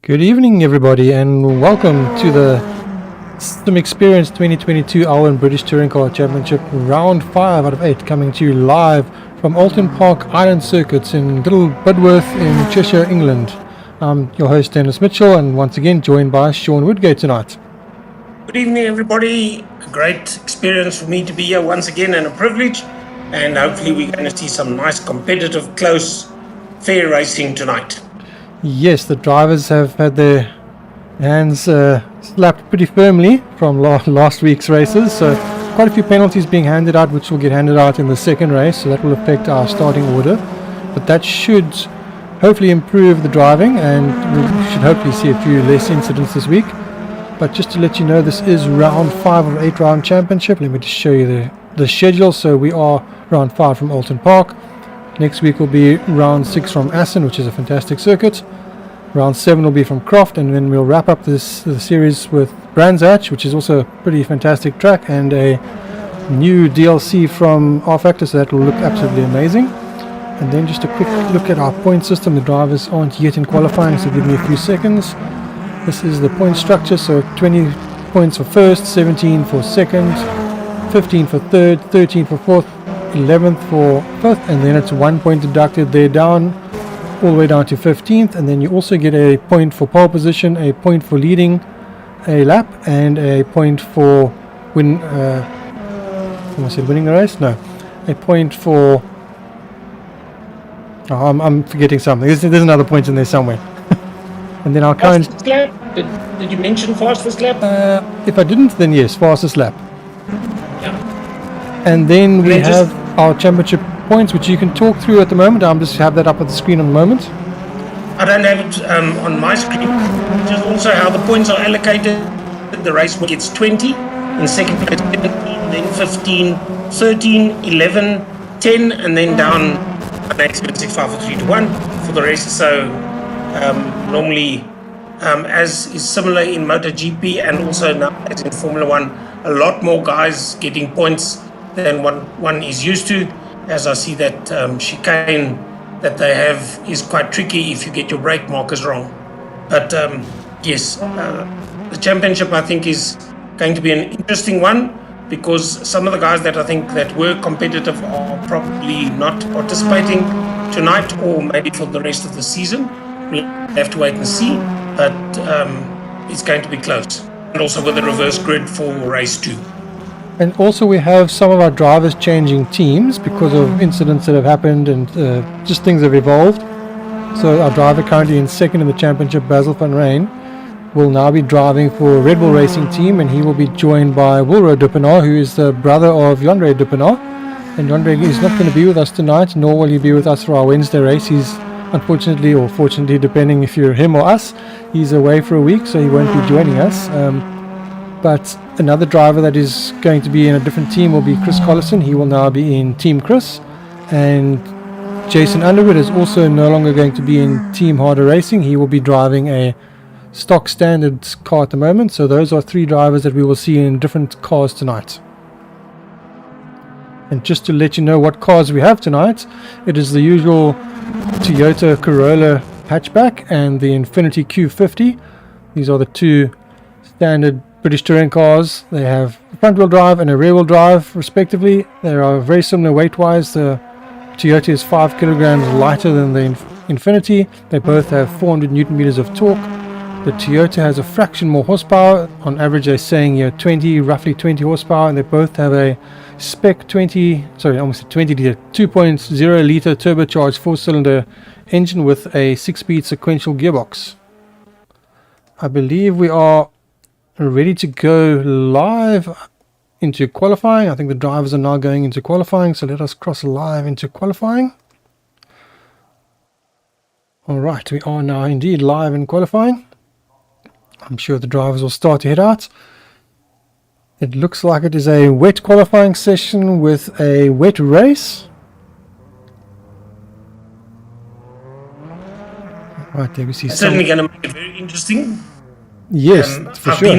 Good evening, everybody, and welcome to the Sim Experience 2022 Alwin British Touring Car Championship Round 5 out of 8, coming to you live from Oulton Park Island Circuits in Little Budworth in Cheshire, England. I'm your host, Dennis Mitchell, and once again joined by Sean Woodgate tonight. Good evening, everybody. A great experience for me to be here once again, and a privilege. And hopefully we're going to see some nice, competitive, close, fair racing tonight. Yes, the drivers have had their hands slapped pretty firmly from last week's races, so quite a few penalties being handed out, which will get handed out in the second race, so that will affect our starting order. But that should hopefully improve the driving, and we should hopefully see a few less incidents this week. But just to let you know, this is round 5 of 8 round championship. Let me just show you the schedule. So we are round 5 from Oulton Park. Next week will be round 6 from Assen, which is a fantastic circuit. Round 7 will be from Croft, and then we'll wrap up the series with Brands Hatch, which is also a pretty fantastic track, and a new DLC from R Factor, so that will look absolutely amazing. And then just a quick look at our point system. The drivers aren't yet in qualifying, so give me a few seconds. This is the point structure, so 20 points for first, 17 for second, 15 for third, 13 for fourth, 11th for fifth, and then it's 1 point deducted there down, all the way down to 15th, and then you also get a point for pole position, a point for leading a lap, and a point for winning the race? No, a point for... Oh, I'm forgetting something. There's another point in there somewhere. And then our current... Fastest lap? Did you mention fastest lap? If I didn't, then yes, fastest lap. Yeah. And then we have our championship points, which you can talk through at the moment. I'll just have that up at the screen in a moment. I don't have it on my screen. Just also how the points are allocated. The race gets 20, in second place 17, then 15, 13, 11, 10, and then down 65 for 3 to 1 for the rest. So normally, as is similar in MotoGP and also now as in Formula 1, a lot more guys getting points than one is used to, as I see that chicane that they have is quite tricky if you get your brake markers wrong. But yes, the championship I think is going to be an interesting one, because some of the guys that I think that were competitive are probably not participating tonight, or maybe for the rest of the season. We'll have to wait and see, but it's going to be close. And also with the reverse grid for race 2. And also we have some of our drivers changing teams because of incidents that have happened, and just things have evolved. So our driver currently in second in the championship, Basil van Rijn, will now be driving for Red Bull Racing Team, and he will be joined by Wilro Duppenaar, who is the brother of Jandre Duppenaar. And Jandre is not going to be with us tonight, nor will he be with us for our Wednesday race. He's unfortunately, or fortunately, depending if you're him or us, he's away for a week, so he won't be joining us. But another driver that is going to be in a different team will be Chris Collison. He will now be in Team Chris. And Jason Underwood is also no longer going to be in Team Harder Racing. He will be driving a stock standard car at the moment. So those are 3 drivers that we will see in different cars tonight. And just to let you know what cars we have tonight, it is the usual Toyota Corolla hatchback and the Infiniti Q50. These are the 2 standard British touring cars. They have front wheel drive and a rear wheel drive respectively. They are very similar weight wise. The Toyota is 5 kilograms lighter than the Infiniti. They both have 400 newton meters of torque. The Toyota has a fraction more horsepower. On average they're saying roughly 20 horsepower, and they both have a spec 2.0 litre turbocharged 4-cylinder engine with a 6-speed sequential gearbox. I believe we are ready to go live into qualifying. I think the drivers are now going into qualifying, so let us cross live into qualifying. Alright, we are now indeed live in qualifying. I'm sure the drivers will start to head out. It looks like it is a wet qualifying session with a wet race. Right, there we see. It's certainly going to make it very interesting. Yes, for sure.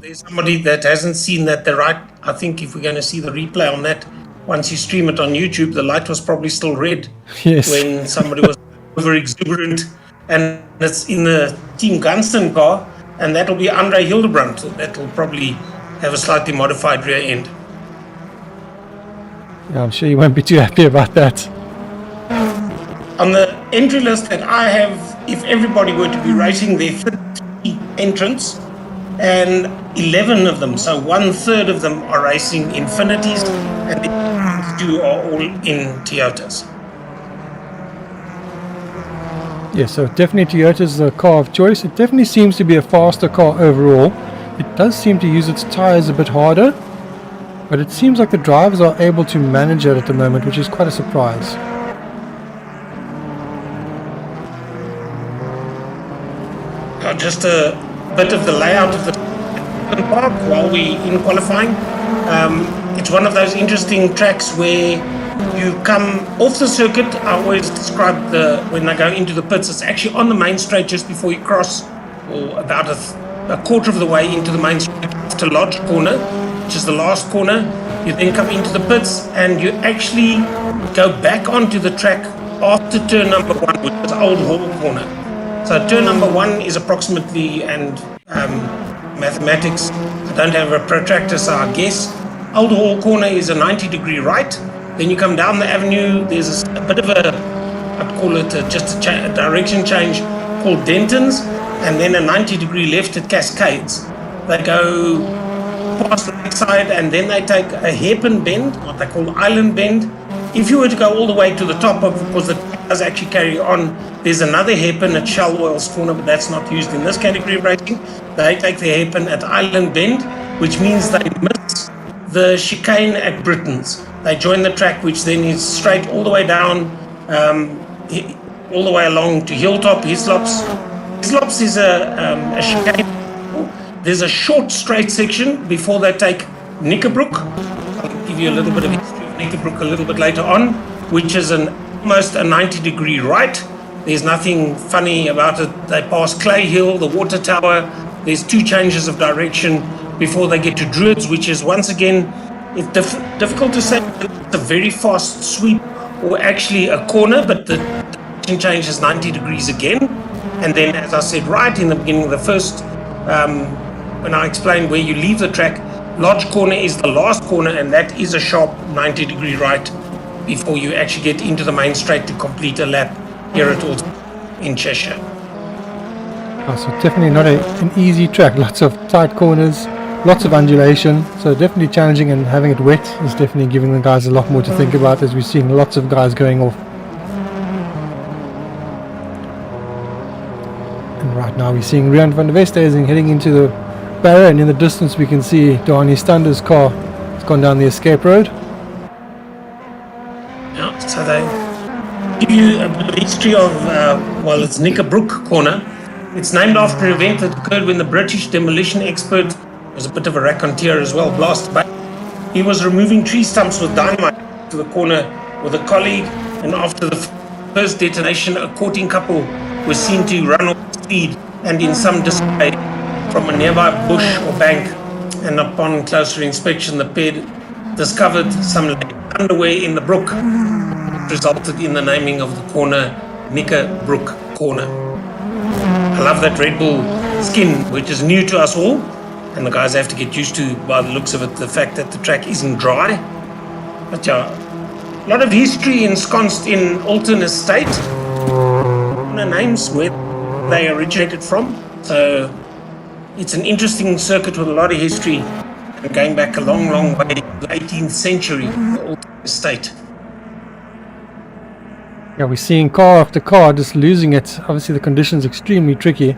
There's somebody that hasn't seen that I think if we're going to see the replay on that, once you stream it on YouTube, the light was probably still red. Yes. When somebody was over exuberant and it's in the Team Gunston car, and that'll be Andre Hildebrandt. That'll probably have a slightly modified rear end. Yeah, I'm sure you won't be too happy about that. On the entry list that I have, if everybody were to be racing their 30 entrants, and 11 of them, so 1/3 of them are racing Infinities, and the other 2 are all in Toyotas. Yeah, so definitely Toyota's the car of choice. It definitely seems to be a faster car overall. It does seem to use its tyres a bit harder, but it seems like the drivers are able to manage it at the moment, which is quite a surprise. Just a bit of the layout of the park while we in qualifying. It's one of those interesting tracks where you come off the circuit. I always describe when I go into the pits, it's actually on the main straight just before you cross, or about a quarter of the way into the main straight after Lodge Corner, which is the last corner. You then come into the pits and you actually go back onto the track after turn number 1, which is Old Hall Corner. So turn number 1 is approximately, and mathematics, I don't have a protractor, so I guess Old Hall Corner is a 90-degree right. Then you come down the avenue, there's a bit of I'd call it just a direction change called Denton's, and then a 90-degree left at Cascades. They go past the backside, and then they take a hairpin bend, what they call island bend. If you were to go all the way to the top, of course the does actually carry on, there's another hairpin at Shell Oil's Corner, but that's not used in this category of racing. They take the hairpin at Island Bend, which means they miss the chicane at Britain's. They join the track, which then is straight all the way down, all the way along to Hilltop, Hislops. Hislops is a chicane. There's a short straight section before they take Knickerbrook. I'll give you a little bit of history of Knickerbrook a little bit later on, which is almost a 90-degree right. There's nothing funny about it. They pass Clay Hill, the water tower. There's 2 changes of direction before they get to Druids, which is once again, it's difficult to say. It's a very fast sweep or actually a corner, but the direction change is 90 degrees again. And then, as I said right in the beginning of the first, when I explained where you leave the track, Lodge Corner is the last corner, and that is a sharp 90-degree right before you actually get into the main straight to complete a lap here at Oulton in Cheshire. Oh, so definitely not an easy track. Lots of tight corners, lots of undulation, so definitely challenging, and having it wet is definitely giving the guys a lot more to think about, as we're seeing lots of guys going off. And right now we're seeing Rian van der Westhuizen heading into the barrier, and in the distance we can see Dani Stander's car has gone down the escape road. Yeah, so they give you a bit of history of, it's Knickerbrook Corner. It's named after an event that occurred when the British demolition expert was a bit of a raconteur as well, blasted back. He was removing tree stumps with dynamite to the corner with a colleague, and after the first detonation, a courting couple was seen to run off speed and in some disarray from a nearby bush or bank, and upon closer inspection the pair discovered some underwear in the brook, which resulted in the naming of the corner Knickerbrook Corner. I love that Red Bull skin, which is new to us all, and the guys have to get used to, by the looks of it, the fact that the track isn't dry. But yeah, a lot of history ensconced in Oulton Estate, names where they originated from, so it's an interesting circuit with a lot of history, and going back a long, long way, the 18th century, the Oulton Estate. Yeah, we're seeing car after car just losing it. Obviously the conditions extremely tricky,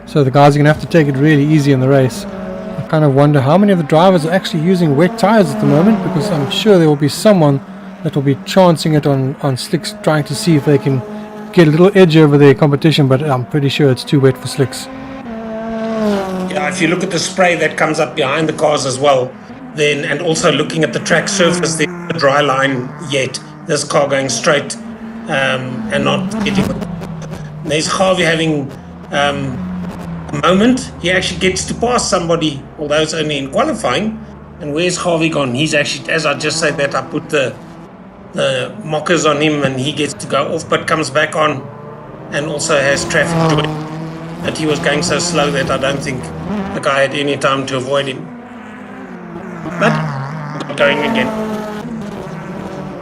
so the guys are going to have to take it really easy in the race. I kind of wonder how many of the drivers are actually using wet tyres at the moment, because I'm sure there will be someone that will be chancing it on slicks, trying to see if they can get a little edge over their competition, but I'm pretty sure it's too wet for slicks. Yeah, if you look at the spray that comes up behind the cars as well, then, and also looking at the track surface, there's no dry line yet. This car going straight and not getting. There's Harvey having a moment. He actually gets to pass somebody, although it's only in qualifying. And where's Harvey gone? He's actually, as I just said that, I put the mockers on him, and he gets to go off, but comes back on. and also has traffic joy. But he was going so slow that I don't think the guy had any time to avoid him. But going again.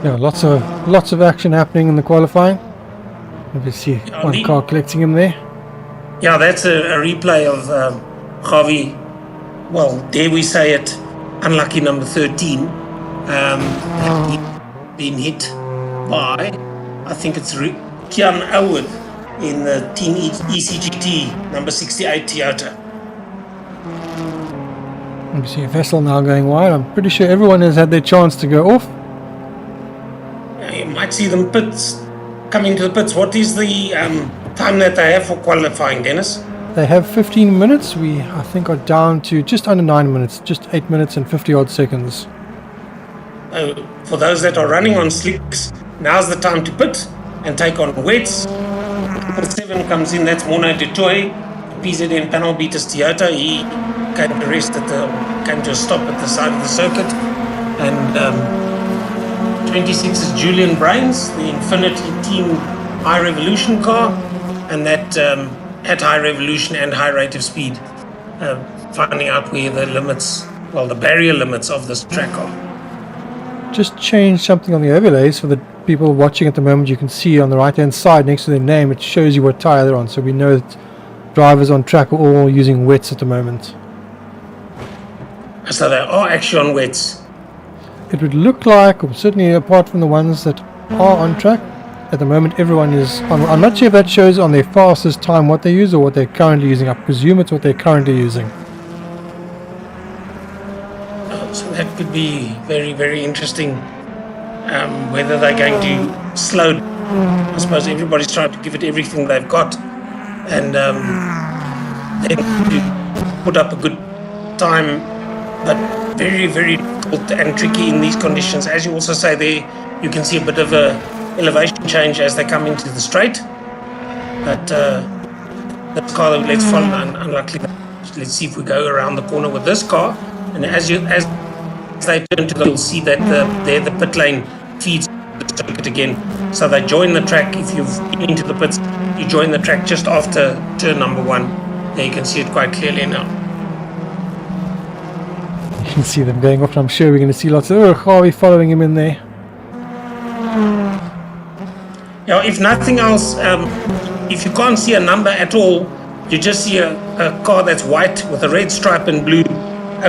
Yeah, lots of action happening in the qualifying. Obviously, one car collecting him there. Yeah, that's a replay of Javi. Well, dare we say it, unlucky number 13. Been hit by, I think it's Alwin in the Team ECGT number 68 Toyota. Obviously, Vessel now going wide. I'm pretty sure everyone has had their chance to go off. You might see them coming to the pits. What is the time that they have for qualifying, Dennis? They have 15 minutes. We, I think, are down to just under 9 minutes, just 8 minutes and 50 odd seconds. For those that are running on slicks, now's the time to pit and take on wets. 7 comes in, that's Mono Dutoy, PZN panel beaters Toyota. He came to a stop at the side of the circuit. And 26 is Julian Brains, the Infinity Team High Revolution car, and that at high revolution and high rate of speed, finding out where the limits, well, the barrier limits of this track are. Just change something on the overlays for the people watching at the moment. You can see on the right hand side next to their name, it shows you what tyre they're on, so we know that drivers on track are all using wets at the moment. So they are actually on wets. It would look like, or certainly apart from the ones that are on track, at the moment everyone is on. I'm not sure if that shows on their fastest time what they use or what they're currently using. I presume it's what they're currently using. So that could be very, very interesting. Whether they're going to slow. I suppose everybody's trying to give it everything they've got, and then to put up a good time, but very, very difficult and tricky in these conditions. As you also say there, you can see a bit of a elevation change as they come into the straight. But this car that let's follow, unluckily, let's see if we go around the corner with this car. And as they turn to the, you'll see that the pit lane feeds the circuit again. So they join the track. If you've been into the pits, you join the track just after turn number 1. There you can see it quite clearly now. You can see them going off, and I'm sure we're going to see lots of Harvey following him in there. Yeah, if nothing else, if you can't see a number at all, you just see a car that's white with a red stripe and blue.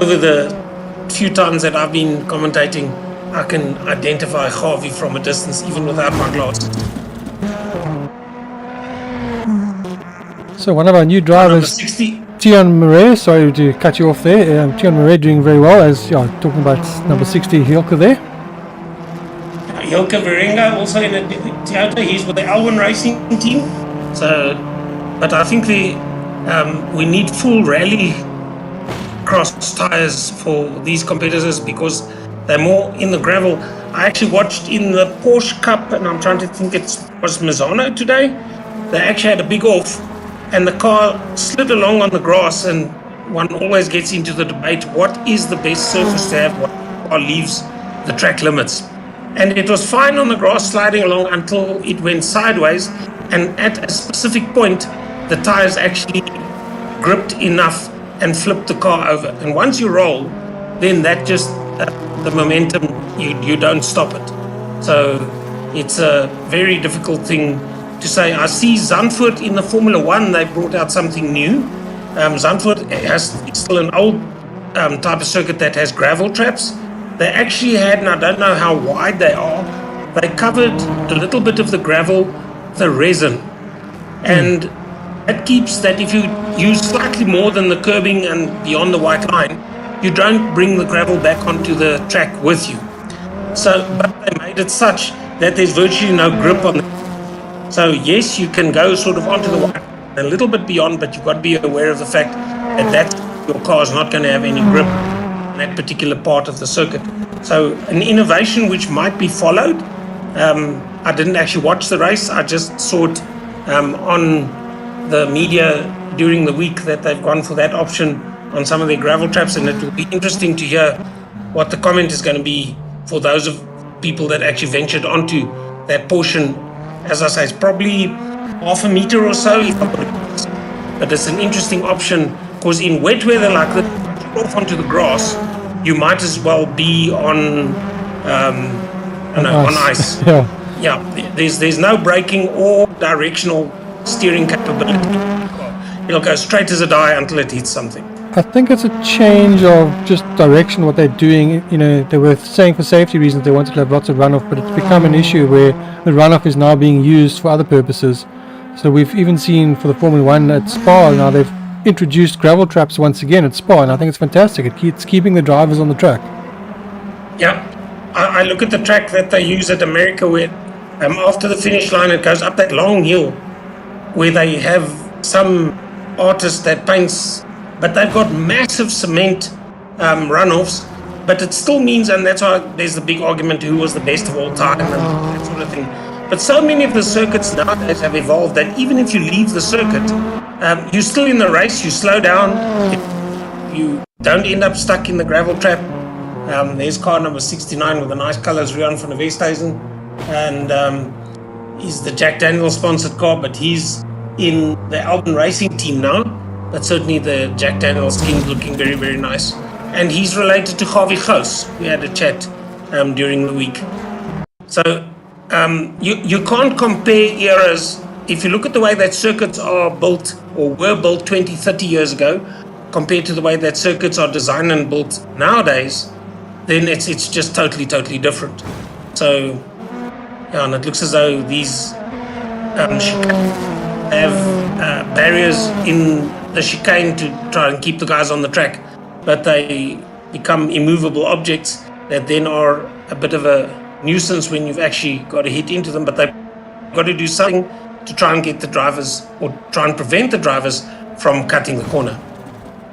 Over the few times that I've been commentating, I can identify Harvey from a distance, even without my glasses. So one of our new drivers, Tian Murray, sorry to cut you off there. Tian Murray doing very well, as talking about number 60, Hilke there. Hilke Verenga also in a Toyota. He's with the Alwin racing team. So, but I think we need full rally cross tyres for these competitors because they're more in the gravel. I actually watched in the Porsche Cup, and I'm trying to think it was Misano today. They actually had a big off, and the car slid along on the grass, and one always gets into the debate, what is the best surface to have, what car leaves the track limits. And it was fine on the grass sliding along until it went sideways, and at a specific point the tires actually gripped enough and flipped the car over. And once you roll, then that just the momentum, you don't stop it. So it's a very difficult thing to say. I see Zandvoort in the Formula 1, they brought out something new. Zandvoort it's still an old type of circuit that has gravel traps. They actually had, and I don't know how wide they are, they covered a little bit of the gravel, the resin. And that keeps that if you use slightly more than the curbing and beyond the white line, you don't bring the gravel back onto the track with you. So, but they made it such that there's virtually no grip on it. So yes, you can go sort of onto the white line, a little bit beyond, but you've got to be aware of the fact that your car is not going to have any grip that particular part of the circuit. So an innovation which might be followed. I didn't actually watch the race, I just saw it on the media during the week that they've gone for that option on some of their gravel traps, and it will be interesting to hear what the comment is going to be for those of people that actually ventured onto that portion. As I say, it's probably half a meter or so. But it's an interesting option because in wet weather like that, off onto the grass, you might as well be on ice. Yeah, there's no braking or directional steering capability. It'll go straight as a die until it hits something. I think it's a change of just direction, what they're doing. You know, they were saying for safety reasons they wanted to have lots of runoff, but it's become an issue where the runoff is now being used for other purposes. So we've even seen for the Formula 1 at Spa, now they've introduced gravel traps once again at Spa, and I think it's fantastic. It's keeping the drivers on the track. Yeah, I look at the track that they use at America where after the finish line it goes up that long hill where they have some artist that paints, but they've got massive cement runoffs, but it still means, and that's why there's the big argument who was the best of all time and that sort of thing. But so many of the circuits nowadays have evolved that even if you leave the circuit, you're still in the race, you slow down, you don't end up stuck in the gravel trap. There's car number 69 with the nice colours, Rian van der Westhuizen, and he's the Jack Daniel sponsored car, but he's in the Alwin racing team now. But certainly the Jack Daniel skin's looking very, very nice. And he's related to Javi Gous. We had a chat during the week. So you can't compare eras. If you look at the way that circuits are built or were built 20, 30 years ago, compared to the way that circuits are designed and built nowadays, then it's just totally different. So, yeah, and it looks as though these have barriers in the chicane to try and keep the guys on the track, but they become immovable objects that then are a bit of a nuisance when you've actually got to hit into them, but they've got to do something to try and get the drivers, or try and prevent the drivers from cutting the corner.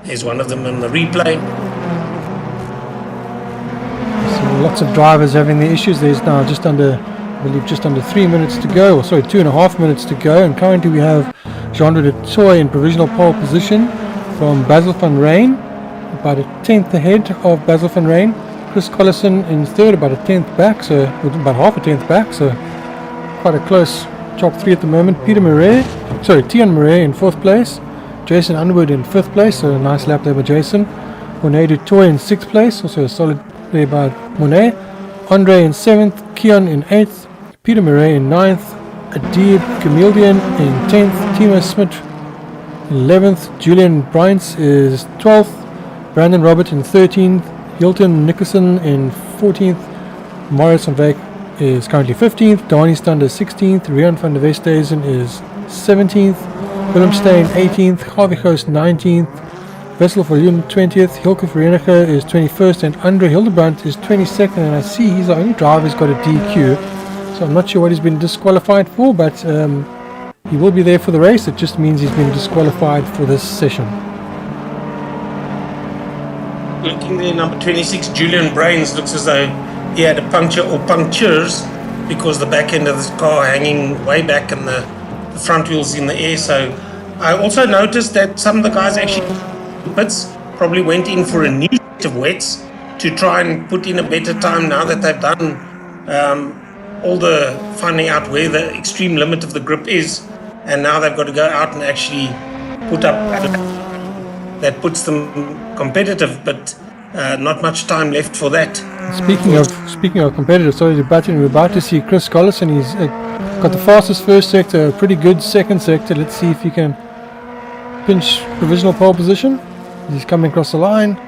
There's one of them in the replay. So lots of drivers having the issues. There's now just under 3 minutes to go, or sorry, 2.5 minutes to go, and currently we have Jean de Toy in provisional pole position from Basil van Rijn, about a tenth ahead of Basil van Rijn. Chris Collison in third, about a tenth back, so about half a tenth back, so quite a close top three at the moment. Tian Murray in fourth place, Jason Underwood in fifth place, so a nice lap there by Jason. Monet du Toit in sixth place, also a solid there by Monet. Andre in seventh, Keon in eighth, Peter Murray in ninth, Adib Camildian in 10th, Timo Smith 11th, Julian Bryants is 12th, Brandon Robert in 13th, Hilton Nicholson in 14th, Maurice van Wyk is currently 15th, Dani Stander 16th, Rian van der Westhuizen is 17th, Willem Steyn 18th, Javi Gous 19th, Wessel Viljoen 20th, Hilke Verenigde is 21st, and Andre Hildebrandt is 22nd, and I see he's the only driver who's got a DQ. So I'm not sure what he's been disqualified for, but he will be there for the race. It just means he's been disqualified for this session. Looking there, number 26, Julian Brains, looks as though he had a puncture or punctures because the back end of the car hanging way back and the front wheels in the air. So I also noticed that some of the guys actually probably went in for a new set of wets to try and put in a better time now that they've done all the finding out where the extreme limit of the grip is, and now they've got to go out and actually put up that puts them competitive, but not much time left for that. Speaking of competitive, sorry to butt in, we're about to see Chris Collison. He's got the fastest first sector, a pretty good second sector. Let's see if he can pinch provisional pole position. He's coming across the line.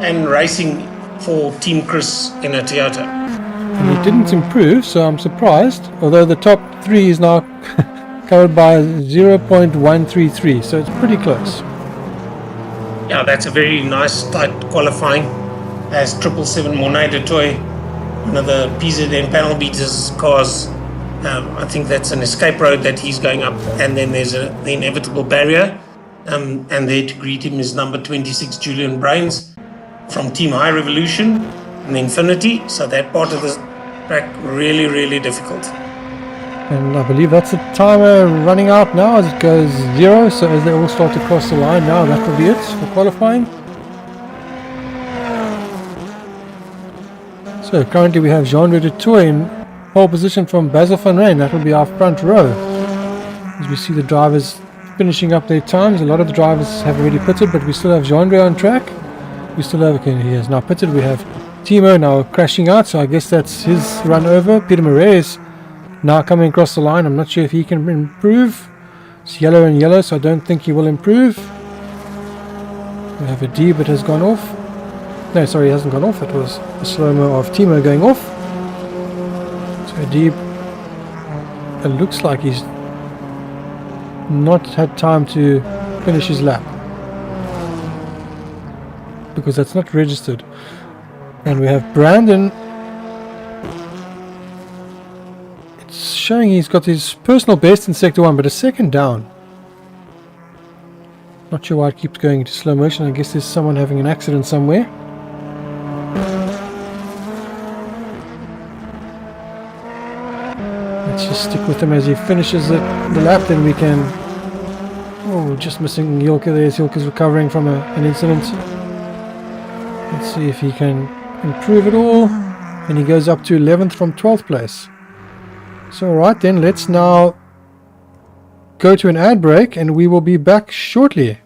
And racing for Team Chris in a Toyota. And he didn't improve, so I'm surprised, although the top three is now covered by 0.133, so it's pretty close. Yeah, that's a very nice tight qualifying. As 777 Monet du Toit, one of the PZN panel beaters cars. I think that's an escape road that he's going up, and then there's the inevitable barrier, and there to greet him is number 26 Julian Brains from Team High Revolution and Infinity. So that part of the track really difficult. And I believe that's the timer running out now as it goes 0, so as they all start to cross the line now, that will be it for qualifying. So currently we have Jean de Toy in pole position from Basil van Rijn. That will be our front row. As we see the drivers finishing up their times. A lot of the drivers have already pitted, but we still have Jean-Andre on track. We still have, okay, he has now pitted. We have Timo now crashing out, so I guess that's his run over. Peter Murray is now coming across the line. I'm not sure if he can improve. It's yellow and yellow, so I don't think he will improve. We have a D, but has gone off. No, sorry, he hasn't gone off. That was the slow-mo of Timo going off. So a D, it looks like he's not had time to finish his lap, because that's not registered. And we have Brandon. It's showing he's got his personal best in sector 1, but a second down. Not sure why it keeps going into slow motion. I guess there's someone having an accident somewhere. Let's just stick with him as he finishes the lap, then we can... Oh, just missing Jilke there. Jilke's recovering from an incident. Let's see if he can improve it all. And he goes up to 11th from 12th place. So alright then, let's now go to an ad break and we will be back shortly.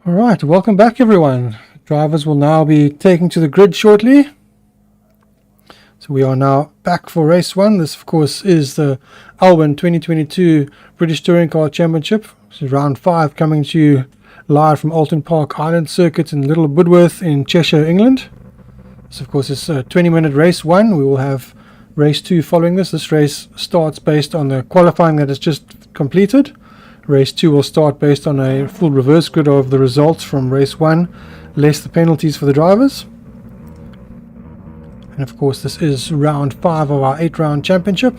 Alright, welcome back everyone. Drivers will now be taken to the grid shortly. So we are now back for race 1. This of course is the Alwin 2022 British Touring Car Championship. This is round 5 coming to you live from Oulton Park Island Circuit in Little Budworth in Cheshire, England. This of course is a 20-minute race 1. We will have race 2 following this. This race starts based on the qualifying that is just completed. Race 2 will start based on a full reverse grid of the results from race 1, less the penalties for the drivers. And of course this is round 5 of our 8-round championship.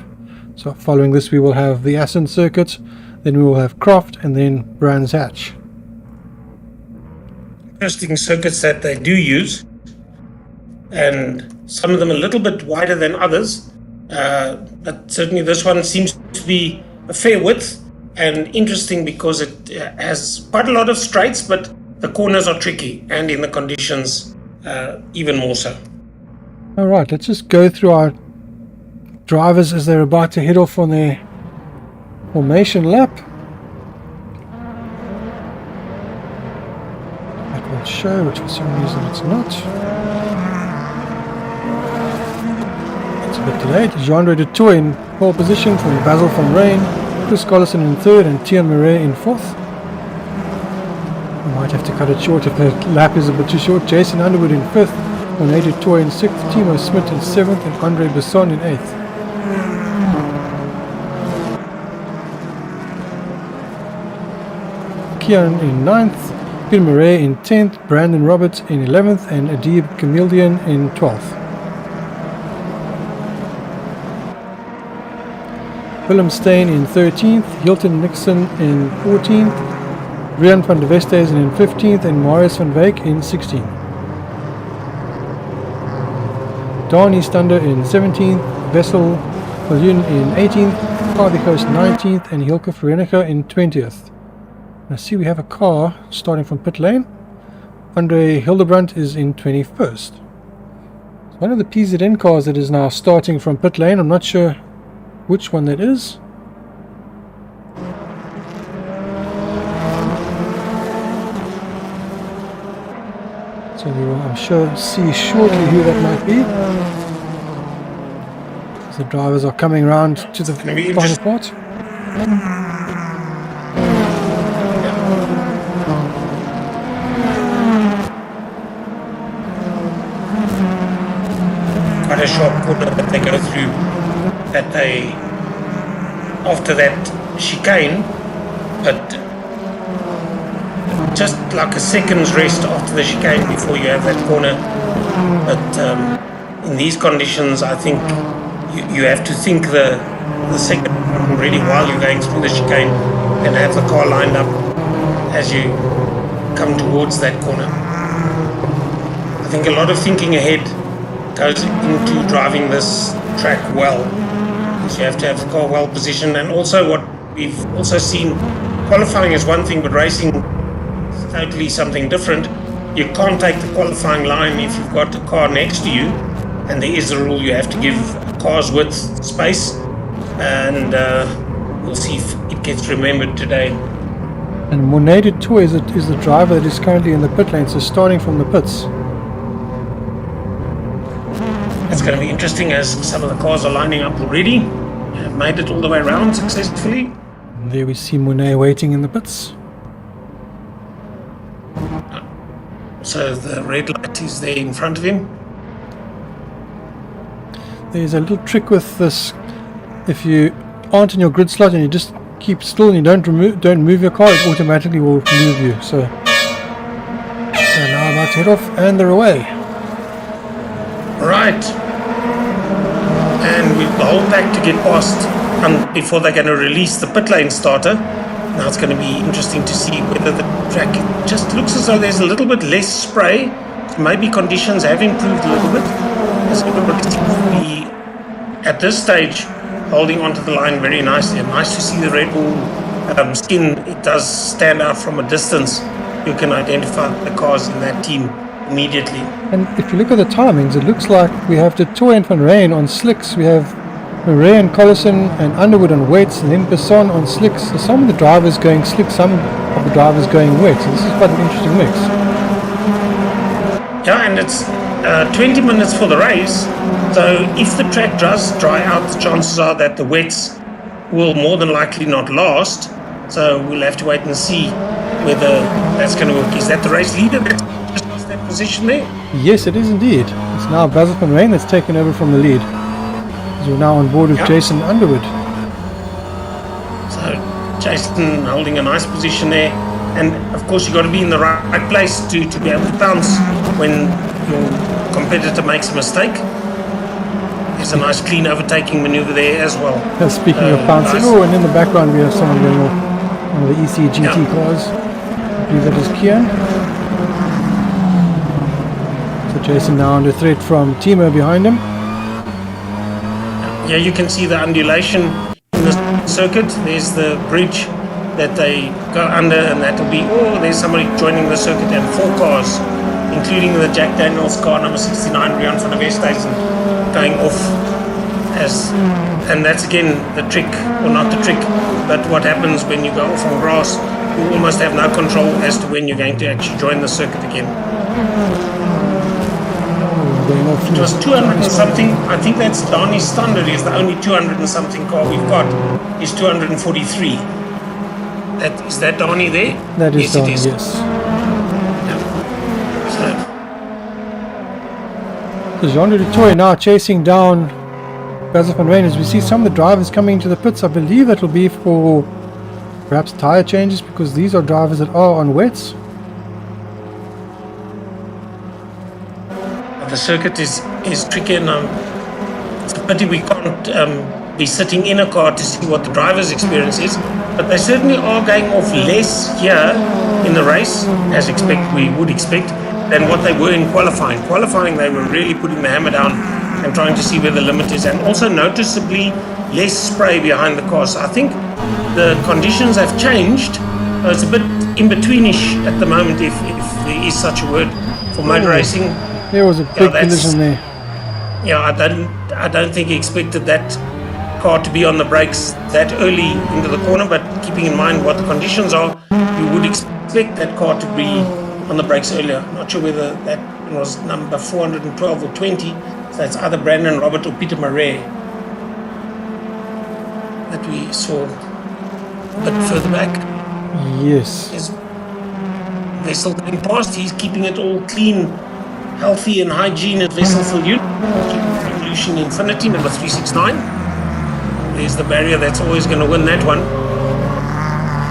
So following this we will have the Assen circuit, then we will have Croft, and then Brands Hatch. Interesting circuits that they do use, and some of them a little bit wider than others, but certainly this one seems to be a fair width. And interesting because it has quite a lot of straights, but the corners are tricky, and in the conditions even more so. Alright, let's just go through our drivers as they're about to head off on their formation lap. That will show, which for some reason it's not. It's a bit delayed. Jean-Andre de Toy in pole position from Basil van Rijn. Chris Collison in 3rd and Tian Murray in 4th. We might have to cut it short if the lap is a bit too short. Jason Underwood in 5th, Onated Toy in 6th, Timo Smith in 7th, and Andre Besson in 8th. Kean in 9th, Peter Murray in 10th, Brandon Roberts in 11th, and Adib Kamildian in 12th. Willem Steyn in 13th, Hilton Nixon in 14th, Rian van der Westhuizen in 15th, and Marius van Wyk in 16th. Dani Stander in 17th, Wessel Viljoen in 18th, Cardichos 19th, and Hilke Verenigde in 20th. I see we have a car starting from pit lane. Andre Hildebrandt is in 21st. It's one of the PZN cars that is now starting from pit lane. I'm not sure which one that is. So we will, I'm sure, see shortly who that might be. As the drivers are coming around to the final part. Quite a sharp corner that they go through. That they, after that chicane, but just like a second's rest after the chicane before you have that corner. But in these conditions, I think you have to think the second really while you're going through the chicane and have the car lined up as you come towards that corner. I think a lot of thinking ahead goes into driving this track well. So you have to have the car well positioned, and also what we've also seen, qualifying is one thing, but racing is totally something different. You can't take the qualifying line if you've got a car next to you, and there is a rule you have to give cars width space, and we'll see if it gets remembered today. And Monet du Toit is the driver that is currently in the pit lane, so starting from the pits. It's going to be interesting as some of the cars are lining up already. Have made it all the way around successfully. And there we see Monet waiting in the pits. So the red light is there in front of him. There's a little trick with this. If you aren't in your grid slot and you just keep still and you don't move your car, it automatically will move you. So now about to head off, and they're away. Right. And we hold back to get past before they're going to release the pit lane starter. Now it's going to be interesting to see whether the track just looks as though there's a little bit less spray. Maybe conditions have improved a little bit. As everybody seems to be at this stage holding onto the line very nicely. And nice to see the Red Bull skin. It does stand out from a distance. You can identify the cars in that team immediately. And if you look at the timings, it looks like we have De Toy and Van Rijn on slicks. We have Murray and Collison and Underwood on wets, and then Besson on slicks. So some of the drivers going slick, some of the drivers going wet. So this is quite an interesting mix. Yeah, and it's 20 minutes for the race. So if the track does dry out, the chances are that the wets will more than likely not last. So we'll have to wait and see whether that's going to work. Is that the race leader that's just lost that position there? Yes, it is indeed. It's now Basil van Rijn that's taken over from the lead. So we're now on board with Jason Underwood. So Jason holding a nice position there. And of course you've got to be in the right place to be able to bounce when your competitor makes a mistake. There's a nice clean overtaking maneuver there as well. Speaking of bouncing, nice. And in the background we have someone going off one of the ECGT cars. I believe that is Kian. So Jason now under threat from Timo behind him. Yeah, you can see the undulation in the circuit. There's the bridge that they go under, and that'll be, there's somebody joining the circuit, and 4 cars, including the Jack Daniels car number 69, Rian van der Westhuizen, going off and that's again the trick, or not the trick, but what happens when you go off on grass. You almost have no control as to when you're going to actually join the circuit again. It was 200 and something. I think that's Donnie's standard. Is the only 200 and something car we've got is 243. Is that Donnie there? That is yes, Donnie, it is. yes. Yeah. So Jean Du Toit now chasing down Basil van Rijn. As we see some of the drivers coming into the pits. I believe that will be for Perhaps tyre changes, because these are drivers that are on wets. The circuit is tricky, and it's a pity we can't be sitting in a car to see what the driver's experience is. But they certainly are going off less here in the race, as we would expect, than what they were in qualifying. Qualifying, they were really putting the hammer down and trying to see where the limit is, and also noticeably less spray behind the car. So I think the conditions have changed. It's a bit in-betweenish at the moment, if there is such a word, for motor racing. There was a big collision there. Yeah, I don't think he expected that car to be on the brakes that early into the corner, but keeping in mind what the conditions are, you would expect that car to be on the brakes earlier. Not sure whether that was number 412 or 20, so that's either Brandon Robert or Peter Murray that we saw a bit further back. Yes. Vessel going past, he's keeping it all clean, healthy and hygiene at Vessel Filute. Revolution Infinity, number 369. There's the barrier that's always going to win that one.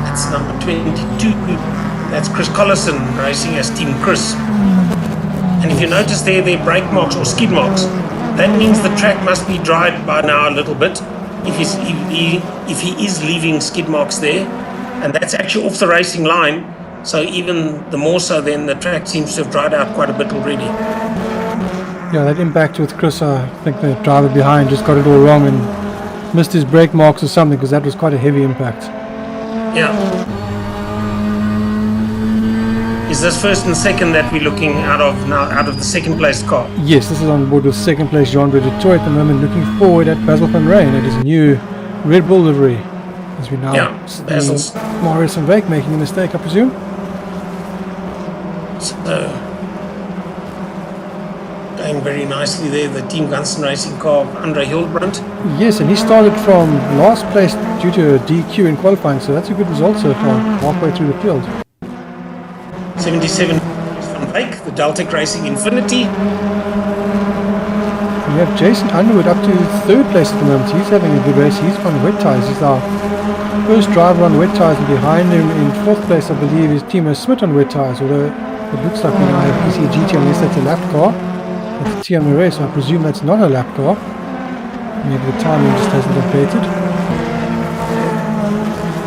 That's number 22. That's Chris Collison racing as Team Chris. And if you notice there brake marks or skid marks, that means the track must be dried by now a little bit. If he is leaving skid marks there, and that's actually off the racing line, so even the more so, then the track seems to have dried out quite a bit already. Yeah, that impact with Chris, I think the driver behind just got it all wrong and missed his brake marks or something, because that was quite a heavy impact. Yeah. Is this first and second that we're looking out of now, out of the second place car? Yes, this is on board with second place Jean-Louis du Toit at the moment, looking forward at Basil van Rijn at his new Red Bull livery. As we now see Marius van Wyk making a mistake, I presume. So, going very nicely there, the Team Gunston Racing car of Andre Hildebrandt. Yes, and he started from last place due to a DQ in qualifying, so that's a good result so far, halfway through the field. 77 Van Wyk, the Deltec Racing Infinity. We have Jason Underwood up to third place at the moment. He's having a good race. He's on wet tyres. He's our first driver on wet tyres, and behind him in fourth place, I believe, is Timo Smit on wet tyres, although it looks like we now have PCGT, unless that's a lap car. That's Tia Murray, so I presume that's not a lap car. Maybe the timing just hasn't updated.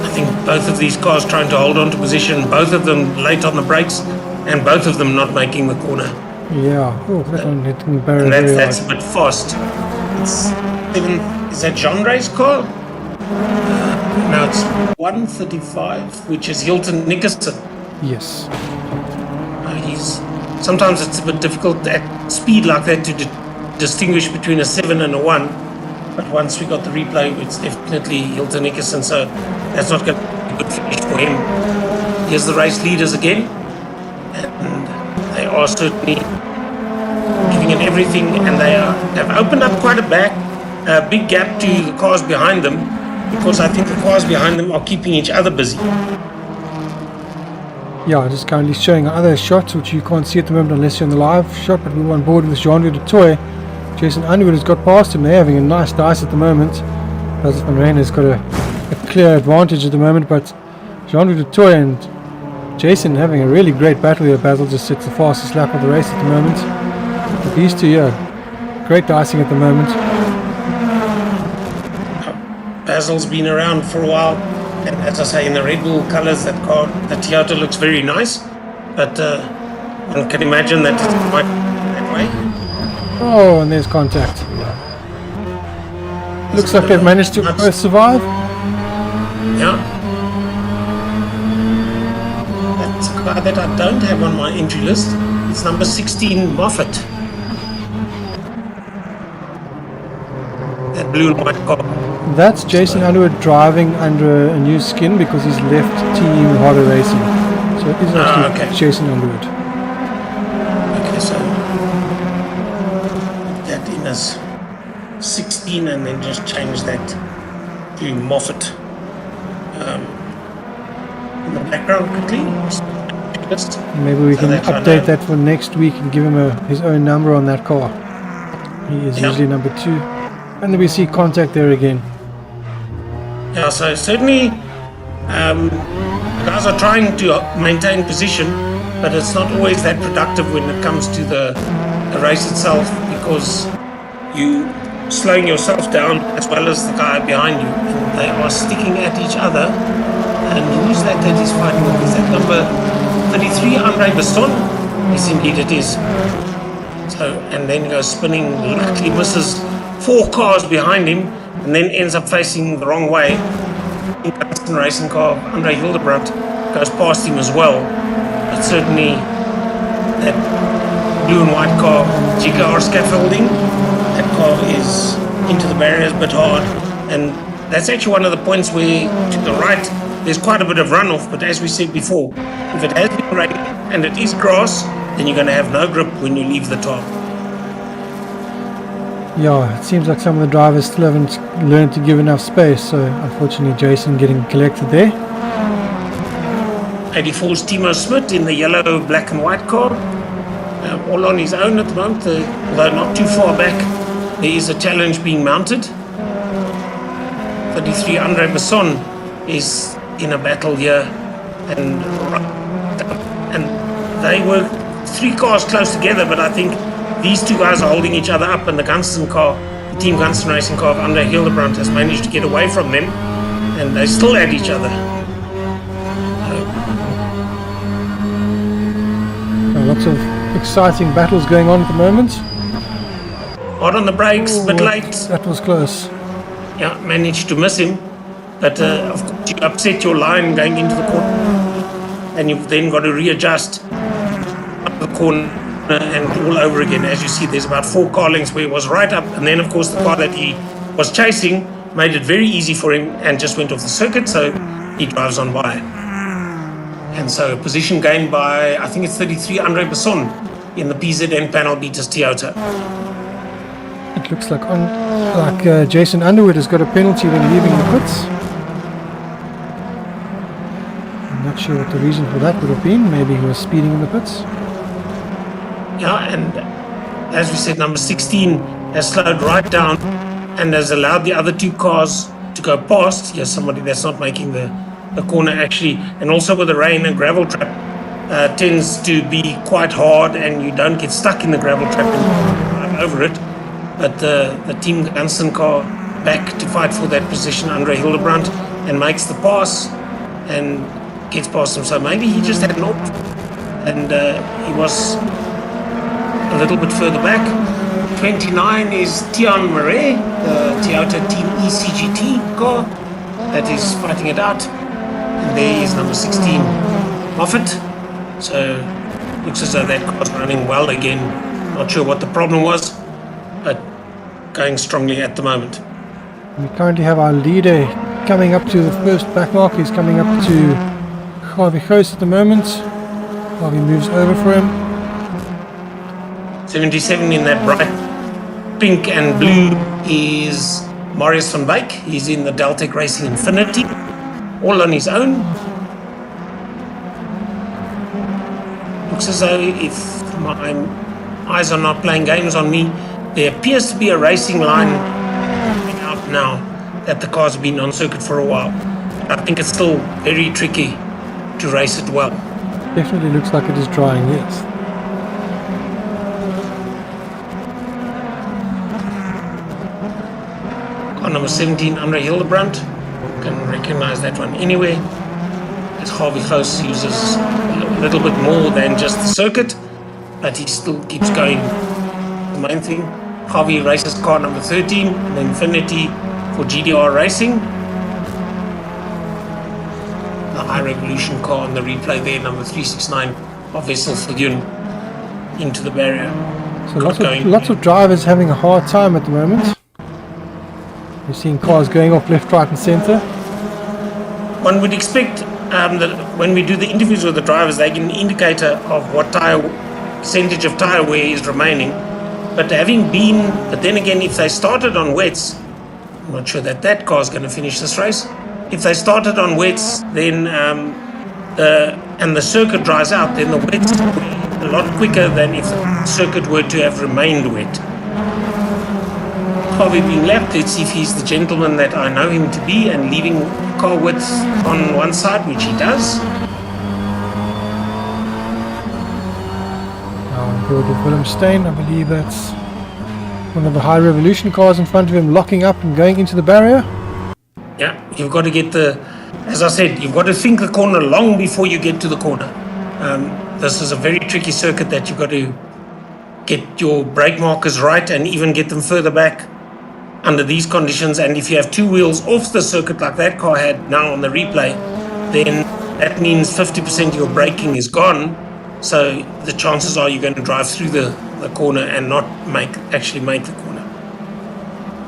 I think both of these cars trying to hold on to position, both of them late on the brakes, and both of them not making the corner. Yeah, oh, that one hitting the barrier. And that's a bit fast. Is that Jean Ray's car? Now it's 135, which is Hilton Nickerson. Yes. Sometimes it's a bit difficult at speed like that to distinguish between a 7 and a 1. But once we got the replay, it's definitely Hilton Nickerson, so that's not going to be a good finish for him. Here's the race leaders again, and they are certainly giving it everything, and they have opened up quite a big gap to the cars behind them, because I think the cars behind them are keeping each other busy. Yeah, just currently showing other shots which you can't see at the moment unless you're on the live shot, but we were on board with Jean-Louis du Toit. Jason Underwood has got past him. They're having a nice dice at the moment. Basil van Rijn has got a clear advantage at the moment, but Jean-Louis du Toit and Jason having a really great battle here. Basil just sits the fastest lap of the race at the moment. But these two, yeah, great dicing at the moment. Basil's been around for a while, and as I say, in the Red Bull colours, that car, the Toyota looks very nice, but one can imagine that it might be that way. Oh, and there's contact. Looks like they've managed to both survive. Yeah. That's a car that I don't have on my entry list. It's number 16, Moffat. That blue and white car. That's Jason Underwood driving under a new skin because he's left Team Harder Racing. So it is actually okay. Jason Underwood. Okay, so that in as 16 and then just change that to Moffat. In the background quickly. Maybe we can update that for next week and give him his own number on that car. He is usually number 2. And then we see contact there again. Yeah, so certainly The guys are trying to maintain position, but it's not always that productive when it comes to the race itself, because you slowing yourself down as well as the guy behind you, and they are sticking at each other. And who's that is fighting with? Is that number 33, Andre Besson? Yes, indeed it is. So, and then goes spinning, luckily misses 4 cars behind him, and then ends up facing the wrong way. The racing car, Andre Hildebrandt, goes past him as well. But certainly that blue and white car, GKR scaffolding, that car is into the barriers a bit hard. And that's actually one of the points where to the right there's quite a bit of runoff, but as we said before, if it has been raining and it is grass, then you're going to have no grip when you leave the top. Yeah, it seems like some of the drivers still haven't learned to give enough space, so unfortunately Jason getting collected there. 84's Timo Smit in the yellow, black and white car, all on his own at the moment, although not too far back. There is a challenge being mounted. 33 Andre Besson is in a battle here, and they were 3 cars close together, but I think these 2 guys are holding each other up, and the Gunston car, the Team Gunston racing car of Andre Hildebrandt, has managed to get away from them, and they still at each other. Lots of exciting battles going on at the moment. Hard on the brakes, a bit late. That was close. Yeah, managed to miss him, but of course you upset your line going into the corner, and you've then got to readjust up the corner and all over again. As you see, there's about 4 car lengths where it was right up, and then of course the car that he was chasing made it very easy for him and just went off the circuit, so he drives on by. And so position gained by, I think it's 33 Andre Besson in the PZN panel beaters Toyota. It looks like Jason Underwood has got a penalty when leaving the pits. I'm not sure what the reason for that would have been. Maybe he was speeding in the pits. Yeah, and as we said, number 16 has slowed right down and has allowed the other 2 cars to go past. Here's somebody that's not making the corner actually, and also with the rain and gravel trap tends to be quite hard, and you don't get stuck in the gravel trap and drive over it. But the Team Gunston car back to fight for that position, Andre Hildebrandt, and makes the pass and gets past him. So maybe he just had an off, and he was a little bit further back. 29 is Tian Murray, the Toyota Team ECGT car that is fighting it out. And there is number 16, Moffat. So looks as though that car's running well again. Not sure what the problem was, but going strongly at the moment. We currently have our leader coming up to the first back mark. He's coming up to Harvey Khoos at the moment. Harvey moves over for him. 77 in that bright pink and blue is Marius van Beek. He's in the Deltec Racing Infinity, all on his own. Looks as though, if my eyes are not playing games on me, there appears to be a racing line coming out now that the car's been on circuit for a while. I think it's still very tricky to race it well. Definitely looks like it is drying, yes. Car number 17, Andre Hildebrandt. Can recognize that one anyway. As Harvey Khoos uses a little bit more than just the circuit, but he still keeps going. The main thing, Harvey races car number 13, an Infinity for GDR Racing. The high resolution car on the replay there, number 369 of Vessel Viljoen, into the barrier. So lots of drivers having a hard time at the moment. We're seeing cars going off left, right and centre. One would expect that when we do the interviews with the drivers, they get an indicator of what percentage of tyre wear is remaining. But then again, if they started on wets, I'm not sure that car is going to finish this race. If they started on wets, then and the circuit dries out, then the wets will be a lot quicker than if the circuit were to have remained wet. Harvey being lapped, let's see if he's the gentleman that I know him to be and leaving car width on one side, which he does. Now on board with Willem Steyn. I believe that's one of the High Revolution cars in front of him, locking up and going into the barrier. Yeah, you've got to get as I said, you've got to think the corner long before you get to the corner. This is a very tricky circuit that you've got to get your brake markers right and even get them further back under these conditions. And if you have two wheels off the circuit like that car had now on the replay, then that means 50% of your braking is gone. So the chances are you're going to drive through the corner and not actually make the corner.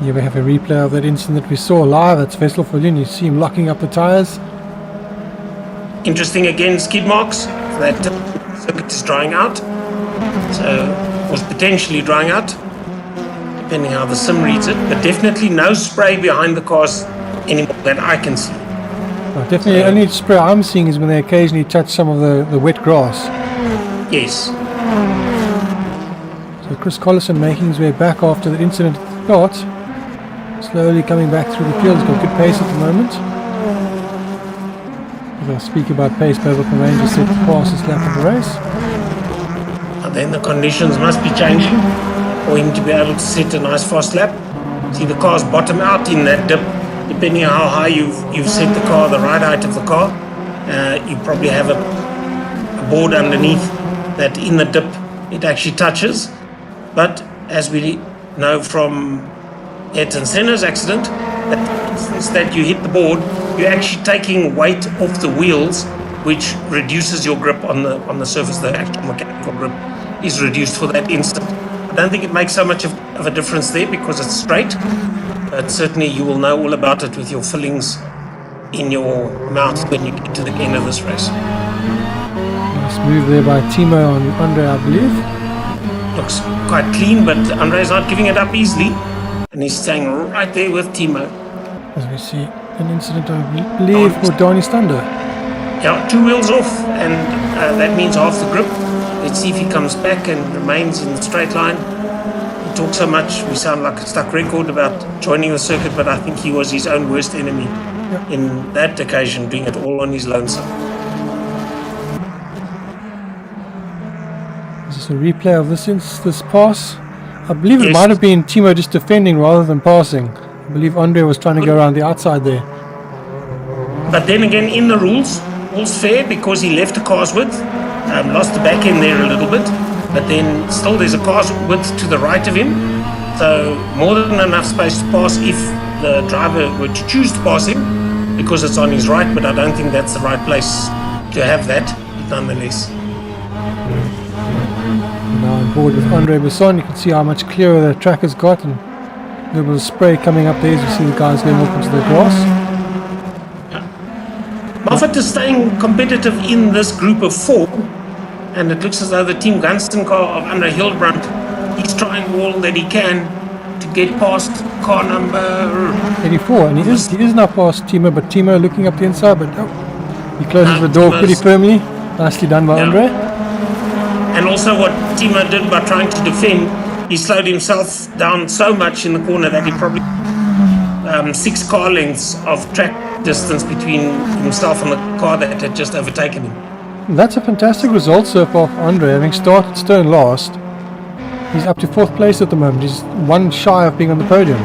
Here we have a replay of that incident we saw live at Wesselvallien. You see him locking up the tyres. Interesting again, skid marks. That circuit is drying out. So, was potentially drying out, depending how the sim reads it. But definitely no spray behind the cars anymore that I can see. Well, definitely the only spray I'm seeing is when they occasionally touch some of the wet grass. Yes. So Chris Collison making his way back after the incident at the start. Slowly coming back through the field. He's got good pace at the moment. As I speak about pace, Bevel can range to set the fastest lap of the race. And then the conditions must be changing for him to be able to set a nice fast lap. See the cars bottom out in that dip. Depending on how high you've set the car, the ride height of the car, you probably have a board underneath that in the dip it actually touches. But as we know from Ayrton Senna's accident, that you hit the board, you're actually taking weight off the wheels, which reduces your grip on the surface. The actual mechanical grip is reduced for that instant. I don't think it makes so much of a difference there because it's straight, but certainly you will know all about it with your fillings in your mouth when you get to the end of this race. Nice move there by Timo on Andre, I believe. Looks quite clean, but Andre's not giving it up easily, and he's staying right there with Timo. As we see an incident, I believe, for Donny Stander. Yeah, two wheels off, and that means half the grip. Let's see if he comes back and remains in the straight line. He talks so much, we sound like a stuck record about joining the circuit, but I think he was his own worst enemy in that occasion, doing it all on his lonesome. This is a replay of this pass. I believe it Yes. might have been Timo just defending rather than passing. I believe Andre was trying to go around the outside there. But then again, in the rules, all's fair because he left the car's width, lost the back end there a little bit, but then still there's a car's width to the right of him, so more than enough space to pass if the driver were to choose to pass him, because it's on his right, but I don't think that's the right place to have that, nonetheless. Now on board with Andre Besson, you can see how much clearer the track has got, and there was spray coming up there as you see the guys going off into the grass. Moffat is staying competitive in this group of four, and it looks as though the Team Gunston car of Andre Hildebrandt, he's trying all that he can to get past car number 84, and he is now past Timo, but Timo looking up the inside, but he closes the door pretty firmly. Nicely done by Andre. And also what Timo did by trying to defend, he slowed himself down so much in the corner that he probably 6 car lengths of track distance between himself and the car that had just overtaken him. That's a fantastic result so far for Andre, having started stone last. He's up to 4th place at the moment. He's one shy of being on the podium.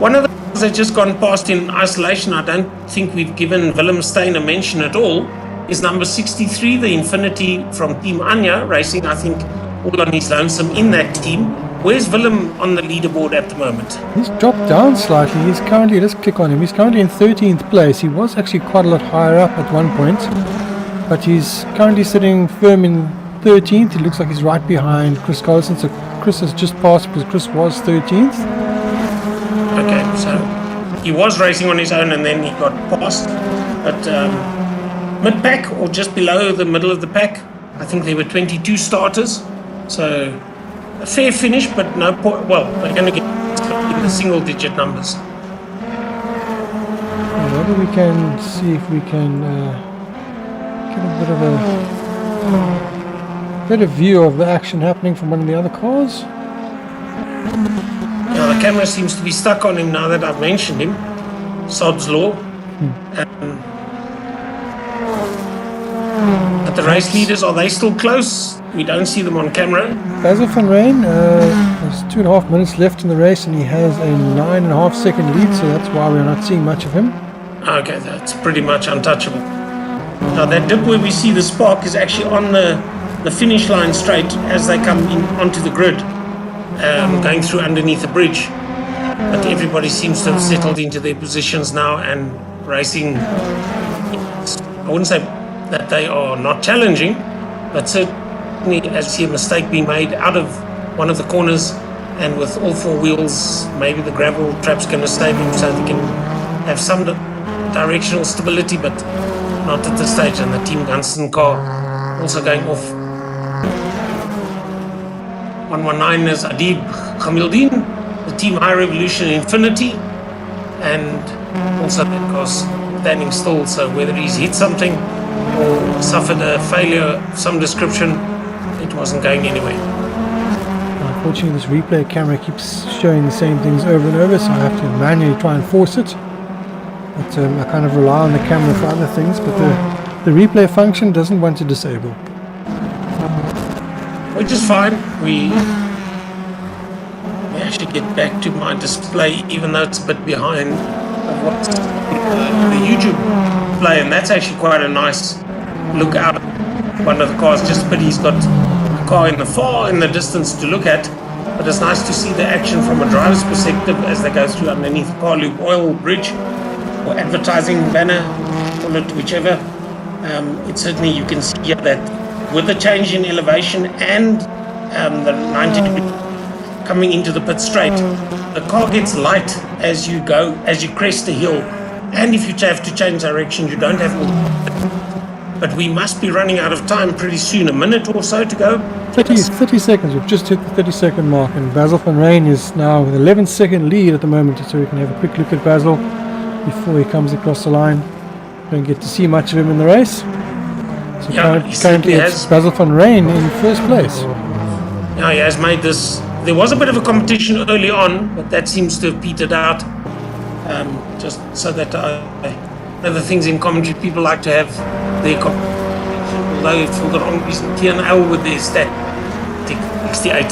One of the cars that's just gone past in isolation, I don't think we've given Willem Steyn a mention at all, is number 63, the Infinity from Team Anya Racing, I think all on his lonesome in that team. Where's Willem on the leaderboard at the moment? He's dropped down slightly. He's currently, let's click on him, he's currently in 13th place. He was actually quite a lot higher up at one point, but he's currently sitting firm in 13th. He looks like he's right behind Chris Collison, so Chris has just passed because Chris was 13th. Okay, so he was racing on his own and then he got passed, but mid-pack or just below the middle of the pack, I think there were 22 starters, so a fair finish, but no point. Well, we're going to get in the single-digit numbers. Maybe we can see if we can get a bit of a better view of the action happening from one of the other cars. Now the camera seems to be stuck on him now that I've mentioned him. Sod's Law. But the race leaders, are they still close? We don't see them on camera. Basil van Rijn, there's 2.5 minutes left in the race and he has a 9.5 second lead, so that's why we're not seeing much of him. Okay, that's pretty much untouchable. Now that dip where we see the spark is actually on the finish line straight as they come in onto the grid, going through underneath the bridge. But everybody seems to have settled into their positions now and racing. I wouldn't say that they are not challenging, but certainly as you see a mistake being made out of one of the corners, and with all four wheels, maybe the gravel trap's going to stabilize them so they can have some directional stability, but not at this stage. And the Team Gunston car also going off. 119 is Adib Khamildin, the Team High Revolution Infinity, and also that car's standing still, so whether he's hit something or suffered a failure of some description, it wasn't going anywhere. Unfortunately, this replay camera keeps showing the same things over and over, so I have to manually try and force it. But I kind of rely on the camera for other things, but the replay function doesn't want to disable. Which is fine. We actually get back to my display, even though it's a bit behind of what's the YouTube play, and that's actually quite a nice look out. One of the cars, just but he's got a car in the distance to look at, but it's nice to see the action from a driver's perspective as they go through underneath the car loop oil bridge or advertising banner, call it whichever. It's certainly, you can see here that with the change in elevation and the 90 degree coming into the pit straight, the car gets light as you go, as you crest the hill, and if you have to change direction, you don't have all. But we must be running out of time pretty soon, a minute or so to go. 30 seconds, we've just hit the 30-second mark, and Basil van Rijn is now with 11-second lead at the moment, so we can have a quick look at Basil before he comes across the line. Don't get to see much of him in the race. So currently it's Basil van Rijn in first place. Yeah, he has made this. There was a bit of a competition early on, but that seems to have petered out. Just so that other things in commentary, people like to have their competition, although for the wrong reason. TNL with their static 68.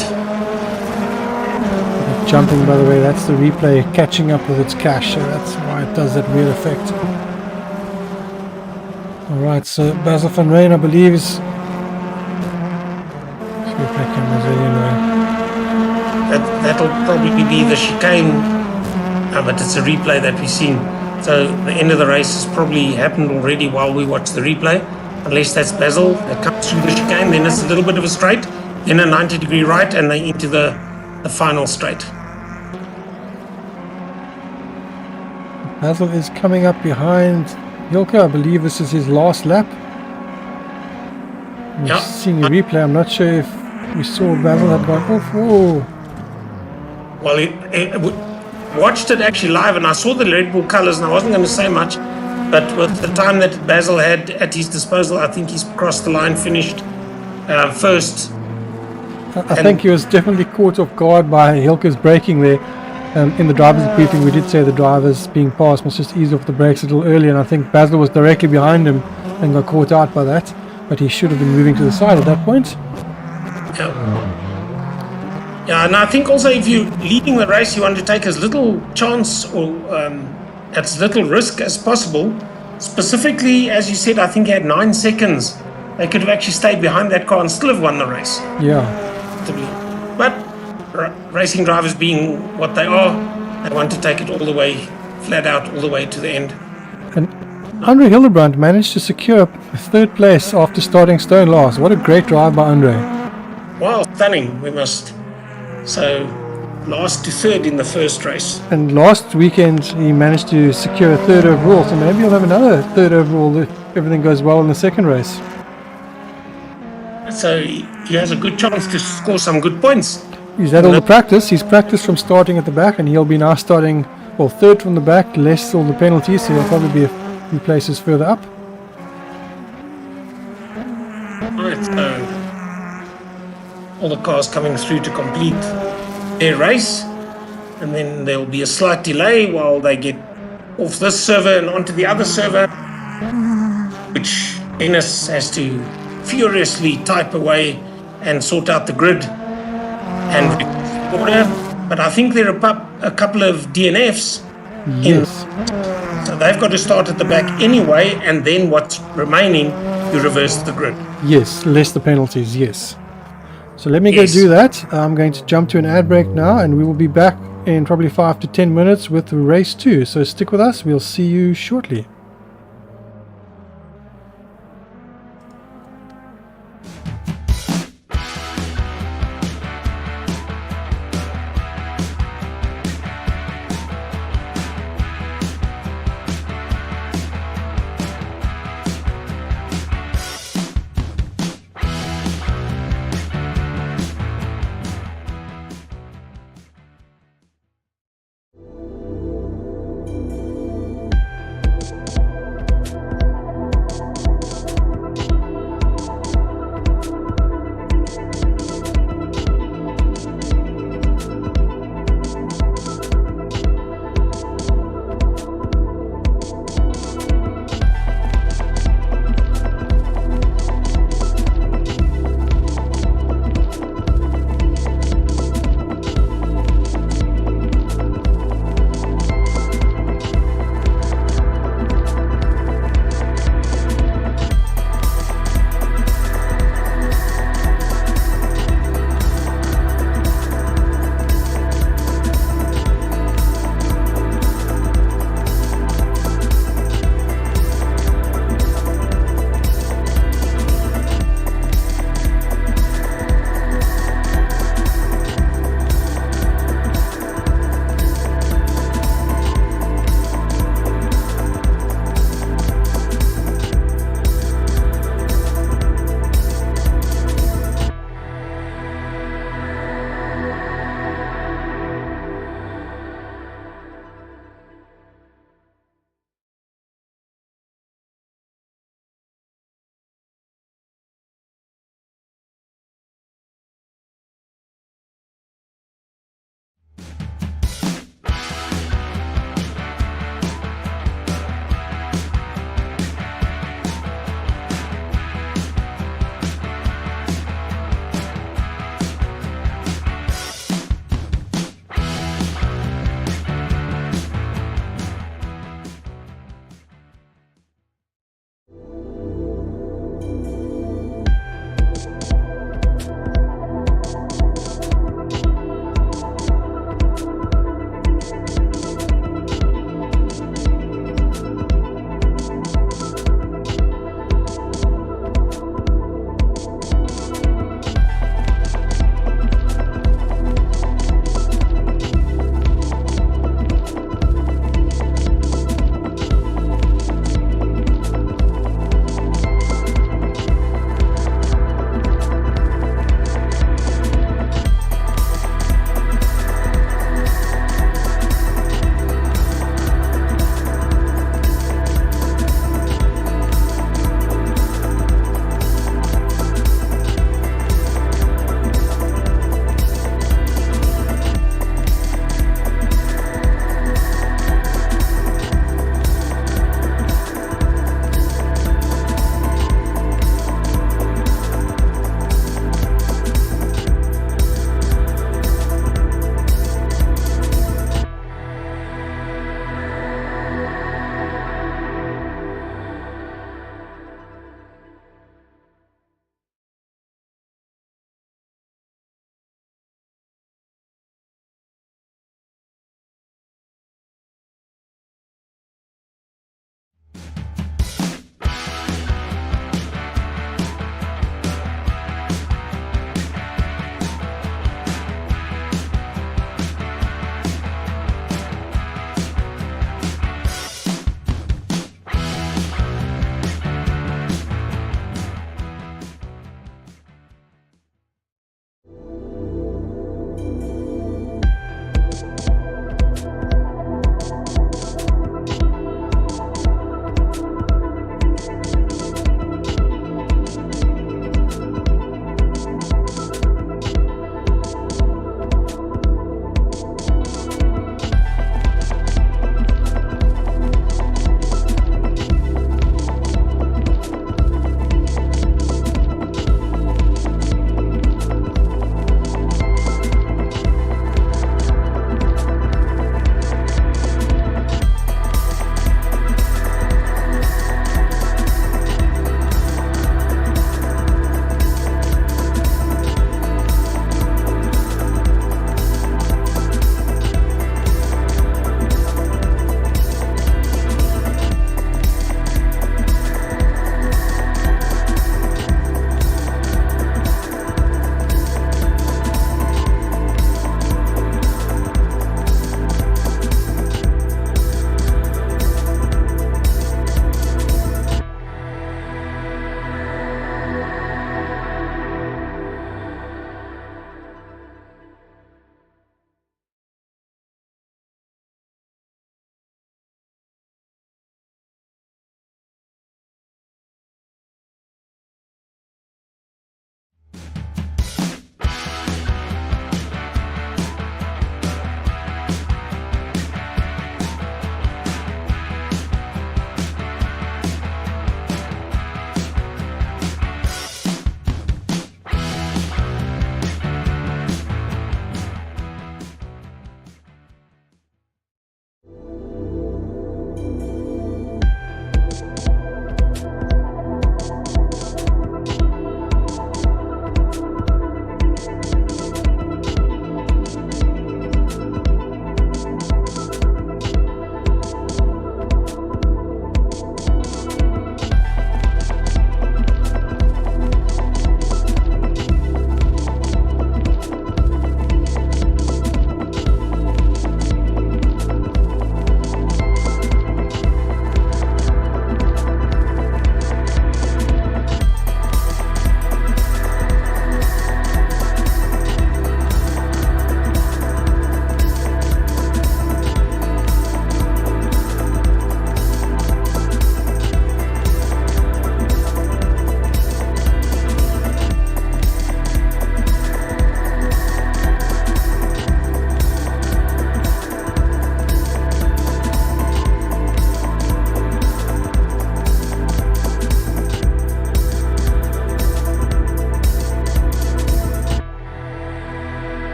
Jumping, by the way, that's the replay catching up with its cache, so that's why it does that weird effect. Alright, so Basil van Rijn, I believe, is... replay camera's really low. That'll probably be the chicane, but it's a replay that we've seen. So the end of the race has probably happened already while we watch the replay, unless that's Basil that comes through the chicane. Then it's a little bit of a straight, then a 90 degree right, and they into the final straight. Basil is coming up behind Hilke. I believe this is his last lap. We've seen the replay. I'm not sure if we saw Basil had gone off. Whoa. Well, I watched it actually live, and I saw the Red Bull colours, and I wasn't going to say much, but with the time that Basil had at his disposal, I think he's crossed the line, finished first. I think he was definitely caught off guard by Hilke's braking there. In the driver's briefing, we did say the drivers being passed must just ease off the brakes a little earlier, and I think Basil was directly behind him and got caught out by that, but he should have been moving to the side at that point. Yeah, and I think also if you're leading the race, you want to take as little chance or as little risk as possible. Specifically, as you said, I think he had 9 seconds. They could have actually stayed behind that car and still have won the race. Yeah. But racing drivers being what they are, they want to take it all the way, flat out, all the way to the end. And Andre Hildebrand managed to secure third place after starting stone last. What a great drive by Andre. Wow, stunning, we must. So, last to third in the first race. And last weekend he managed to secure a third overall, so maybe he'll have another third overall if everything goes well in the second race. So he has a good chance to score some good points. He's had all the practice. He's practiced from starting at the back, and he'll be now starting, well, third from the back, less all the penalties, so he'll probably be a few places further up. Right, so all the cars coming through to complete their race, and then there'll be a slight delay while they get off this server and onto the other server, which Ennis has to furiously type away and sort out the grid and order. But I think there are a couple of DNFs. Yes. So they've got to start at the back anyway, and then what's remaining, you reverse the grid. Yes, less the penalties, yes. So let me Yes. go do that. I'm going to jump to an ad break now, and we will be back in probably 5 to 10 minutes with race 2. So stick with us. We'll see you shortly.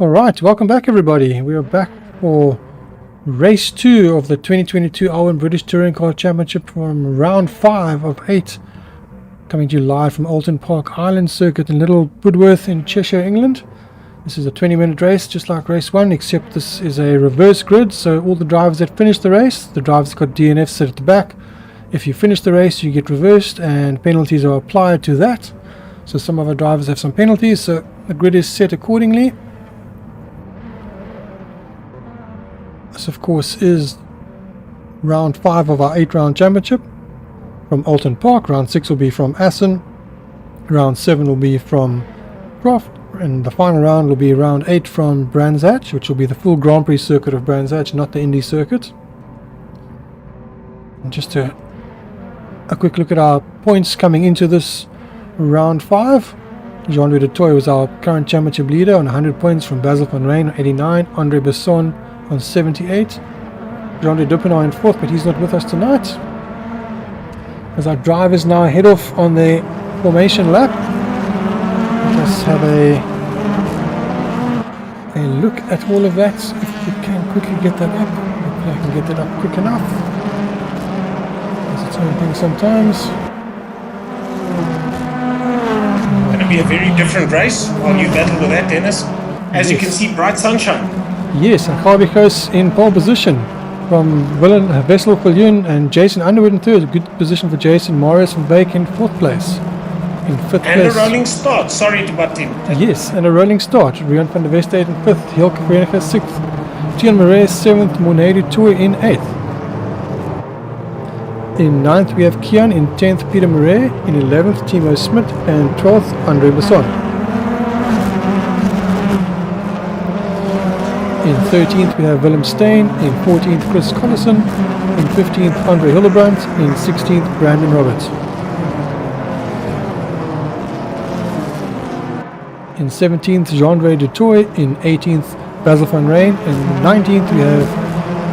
Alright, welcome back everybody. We are back for race 2 of the 2022 Alwin British Touring Car Championship from round 5 of 8. Coming to you live from Oulton Park Island Circuit in Little Woodworth in Cheshire, England. This is a 20-minute race, just like race 1, except this is a reverse grid, so all the drivers that finish the race, the drivers got DNFs set at the back. If you finish the race, you get reversed, and penalties are applied to that. So some of our drivers have some penalties, so the grid is set accordingly. This, of course, is round 5 of our 8-round championship from Oulton Park. Round 6 will be from Assen. Round 7 will be from Croft. And the final round will be round 8 from Brands Hatch, which will be the full Grand Prix circuit of Brands Hatch, not the Indy circuit. And just a quick look at our points coming into this round 5. Jean-Louis du Toit was our current championship leader on 100 points from Basil van Rijn on 89, Andre Besson on 78. Jean-Louis Dupinard in 4th, but he's not with us tonight. As our drivers now head off on the formation lap. Let's have a look at all of that. If we can quickly get that up. Hopefully I can get that up quick enough. It's its own thing sometimes. Going to be a very different race while you battle with that, Dennis. As you can see, bright sunshine. Yes, and Garbikos in pole position from Wessel Viljoen and Jason Underwood in 3rd. A good position for Jason. Marius van Beek in 4th place. In 5th and place. A rolling start, sorry to butt in. Yes, and a rolling start. Rian van der Westade in 5th, Hilke Verenigde 6th, Tian Murray 7th, Monet du Toit in 8th. In 9th we have Kian, in 10th Peter Murray, in 11th Timo Smit, and 12th Andre Besson. In 13th we have Willem Steen, in 14th Chris Collison, in 15th Andre Hillebrand, in 16th Brandon Roberts. In 17th, Jean-Louis du Toit. In 18th, Basil van Rijn. In 19th, we have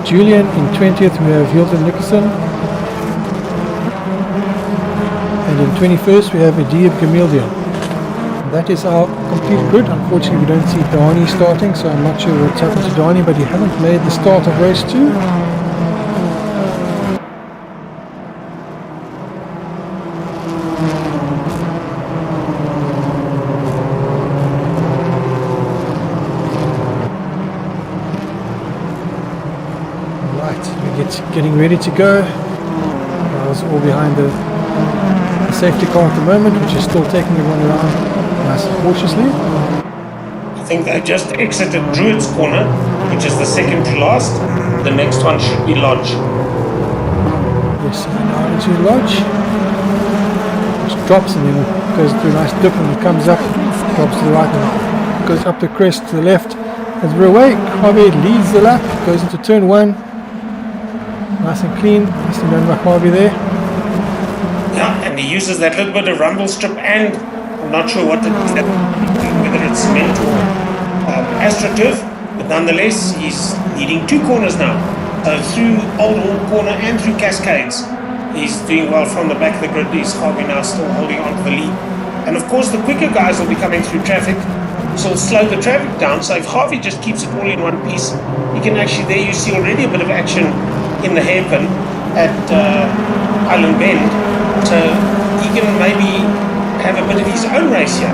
Julian. In 20th, we have Hilton Nicholson. And in 21st, we have Adib Gamildian. That is our complete grid. Unfortunately, we don't see Dani starting, so I'm not sure what's happened to Dani, but he hasn't made the start of race 2. Getting ready to go. I was all behind the safety car at the moment, which is still taking everyone around nice and cautiously. I think they just exited Druid's Corner, which is the second to last. The next one should be Lodge. Yes, and now into Lodge. Just drops and then goes through a nice dip and it comes up, drops to the right and goes up the crest to the left. As we're away, Javier leads the lap, goes into turn 1. Nice and clean, nicely done by Harvey there. Yeah, and he uses that little bit of rumble strip, and I'm not sure what it is, whether it's cement or AstroTurf, but nonetheless, he's leading 2 corners now. So through Old Hall Corner and through Cascades, he's doing well from the back of the grid. He's Harvey now still holding on to the lead. And of course, the quicker guys will be coming through traffic, so it'll slow the traffic down. So if Harvey just keeps it all in one piece, you can actually, there you see already a bit of action in the hairpin at Island Bend, so he can maybe have a bit of his own race here.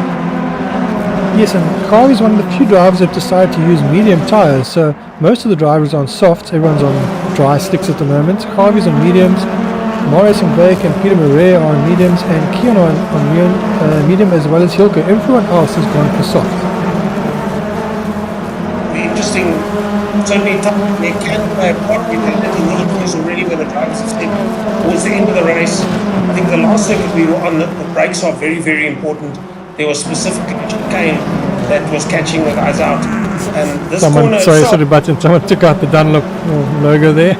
Yes, and Harvey is one of the few drivers that decided to use medium tyres, so most of the drivers are on softs, everyone's on dry slicks at the moment. Harvey's on mediums, Morris and Blake and Peter Murray are on mediums, and Kian on medium as well as Hilke. Everyone else has gone for soft. The interesting, certainly they can play a part with that in the interviews already where the drivers have said towards the end of the race. I think the last circuit we were on, the brakes are very, very important. There was specifically chicane that was catching the guys out. And this corner itself, someone took out the Dunlop logo there.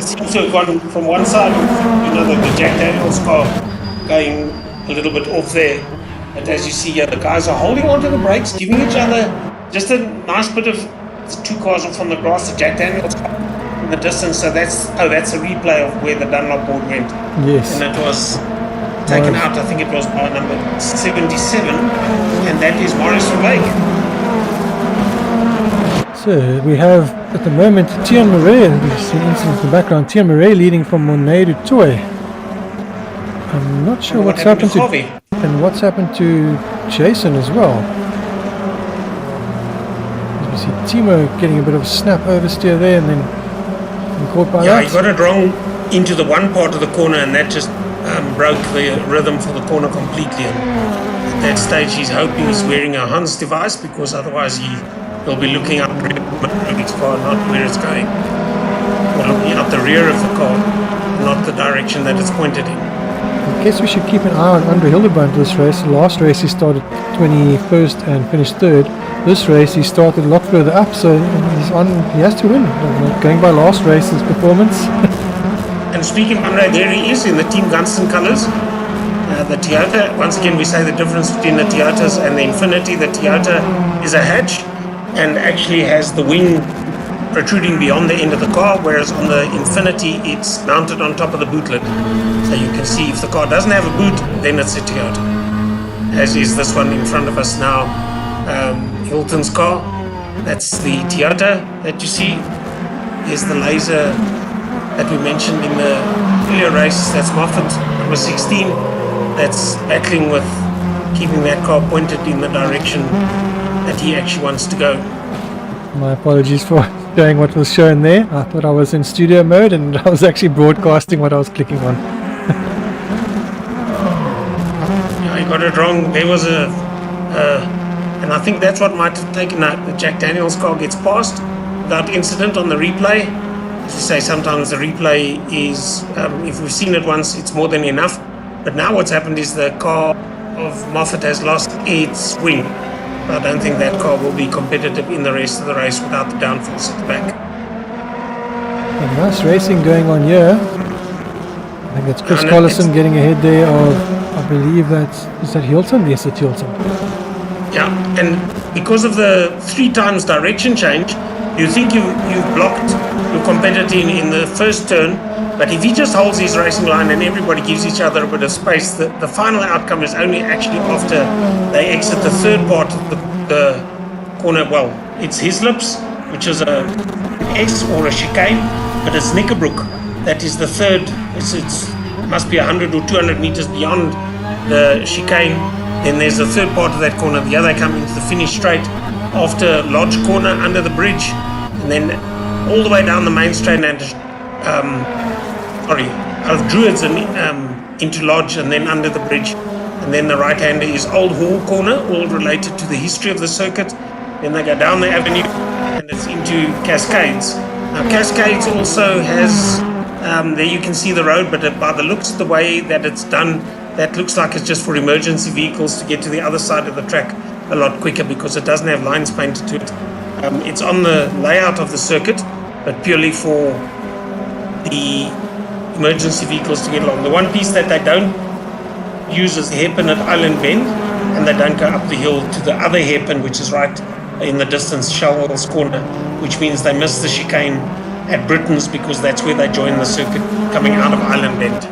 seems to have gone from one side of the Jack Daniels car going a little bit off there. But as you see here, the guys are holding onto the brakes, giving each other just a nice bit of 2 cars off on the grass, the Jack Daniels car in the distance. So that's a replay of where the Dunlop board went. Yes. And it was taken out, I think it was by number 77, and that is Morris van Beek. So we have at the moment Tian Murray, and you see incident in the background, Tian Murray leading from Monet to Toy. I'm not sure what's happened to Harvey? and what's happened to Jason as well. As we see Timo getting a bit of a snap oversteer there and then caught by Yeah, that. he got it wrong into the one part of the corner, and that just broke the rhythm for the corner completely. And at that stage, he's hoping he's wearing a Hans device, because otherwise he'll be looking up his car, not where it's going, or looking out the rear of the car, not the direction that it's pointed in. I guess we should keep an eye on Andre Hildebrand this race. The last race he started 21st and finished 3rd. This race he started a lot further up, so he has to win. Going by last race's performance. And speaking of Andre, there he is in the Team Gunston colours. The Toyota, once again we say the difference between the Toyotas and the Infinity. The Toyota is a hatch and actually has the wing protruding beyond the end of the car, whereas on the Infinity it's mounted on top of the bootlet. So you can see if the car doesn't have a boot, then it's a Toyota. As is this one in front of us now, Oulton's car. That's the Toyota that you see. Here's the laser that we mentioned in the earlier race. That's Moffat, number 16. That's battling with keeping that car pointed in the direction that he actually wants to go. My apologies for showing what was shown there. I thought I was in studio mode and I was actually broadcasting what I was clicking on. Yeah, he got it wrong. There was and I think that's what might have taken out. The Jack Daniels car gets passed without incident on the replay. As you say, sometimes the replay is, if we've seen it once, it's more than enough. But now what's happened is the car of Moffat has lost its wing. I don't think that car will be competitive in the rest of the race without the downforce at the back. And nice racing going on here. I think it's Chris Collison getting ahead there of, I believe is that Hilton? Yes, it's Hilton. Yeah, and because of the 3 times direction change, you think you've blocked your competitor in the first turn, but if he just holds his racing line and everybody gives each other a bit of space, the final outcome is only actually after they exit the third part of the corner. Well, it's Hislips, which is a S or a chicane, but it's Knickerbrook. That is the third. It must be 100 or 200 meters beyond the chicane. Then there's the third part of that corner. The other come into the finish straight after Lodge corner under the bridge, and then all the way down the main straight and out of Druids and into Lodge, and then under the bridge, and then the right hander is Old Hall corner, all related to the history of the circuit. Then they go down the avenue and it's into Cascades. Now Cascades also has there you can see the road, but by the looks of the way that it's done, that looks like it's just for emergency vehicles to get to the other side of the track a lot quicker, because it doesn't have lines painted to it. It's on the layout of the circuit, but purely for the emergency vehicles to get along. The one piece that they don't use is the hairpin at Island Bend, and they don't go up the hill to the other hairpin, which is right in the distance, Shellwell's corner, which means they miss the chicane at Britain's, because that's where they join the circuit coming out of Island Bend.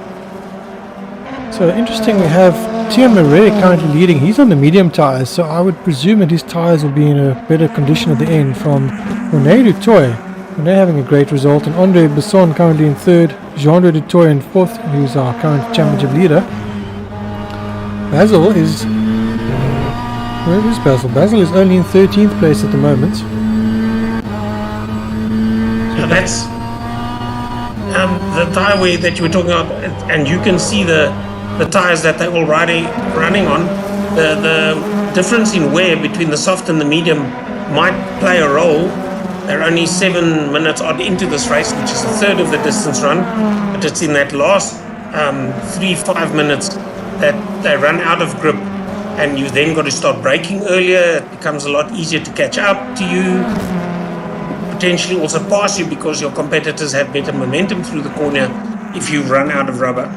So interesting, we have Tian Murray currently leading. He's on the medium tyres, so I would presume that his tyres will be in a better condition at the end. From Monet to Toy, Monet having a great result, and Andre Besson currently in 3rd, Jean-Andre de Toy in 4th, who's our current championship leader. Basil is... where is Basil? Basil is only in 13th place at the moment. So that's the tyre wear that you were talking about, and you can see the tyres that they're all running on. The difference in wear between the soft and the medium might play a role. They're only 7 minutes odd into this race, which is a third of the distance run, but it's in that last 3-5 minutes that they run out of grip, and you then got to start braking earlier. It becomes a lot easier to catch up to you, potentially also pass you, because your competitors have better momentum through the corner if you run out of rubber.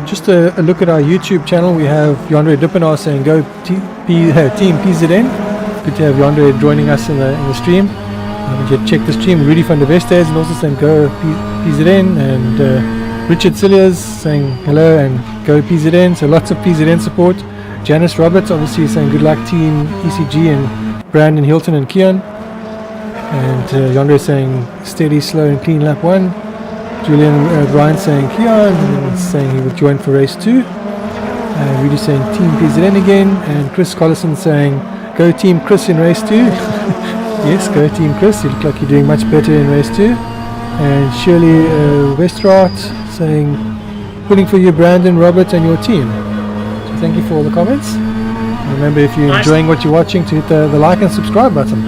Just a look at our YouTube channel. We have Yandre Dippenaar saying go Team PZN. Good to have Yandre joining us in the stream. Check the stream. Rudy van der Veste is also saying go PZN, and Richard Cilliers saying hello and go PZN. So lots of PZN support. Janice Roberts obviously saying good luck Team ECG, and Brandon Hilton and Keon. And Yandre saying steady, slow and clean lap 1. Julian Brian saying Kian, and then saying he would join for race 2. Rudy saying Team PZN again, and Chris Collison saying go Team Chris in race 2. Yes, go Team Chris, you look like you're doing much better in race 2. And Shirley Westraat saying pulling for you Brandon, Robert and your team. So thank you for all the comments. And remember, if you're enjoying what you're watching, to hit the like and subscribe button.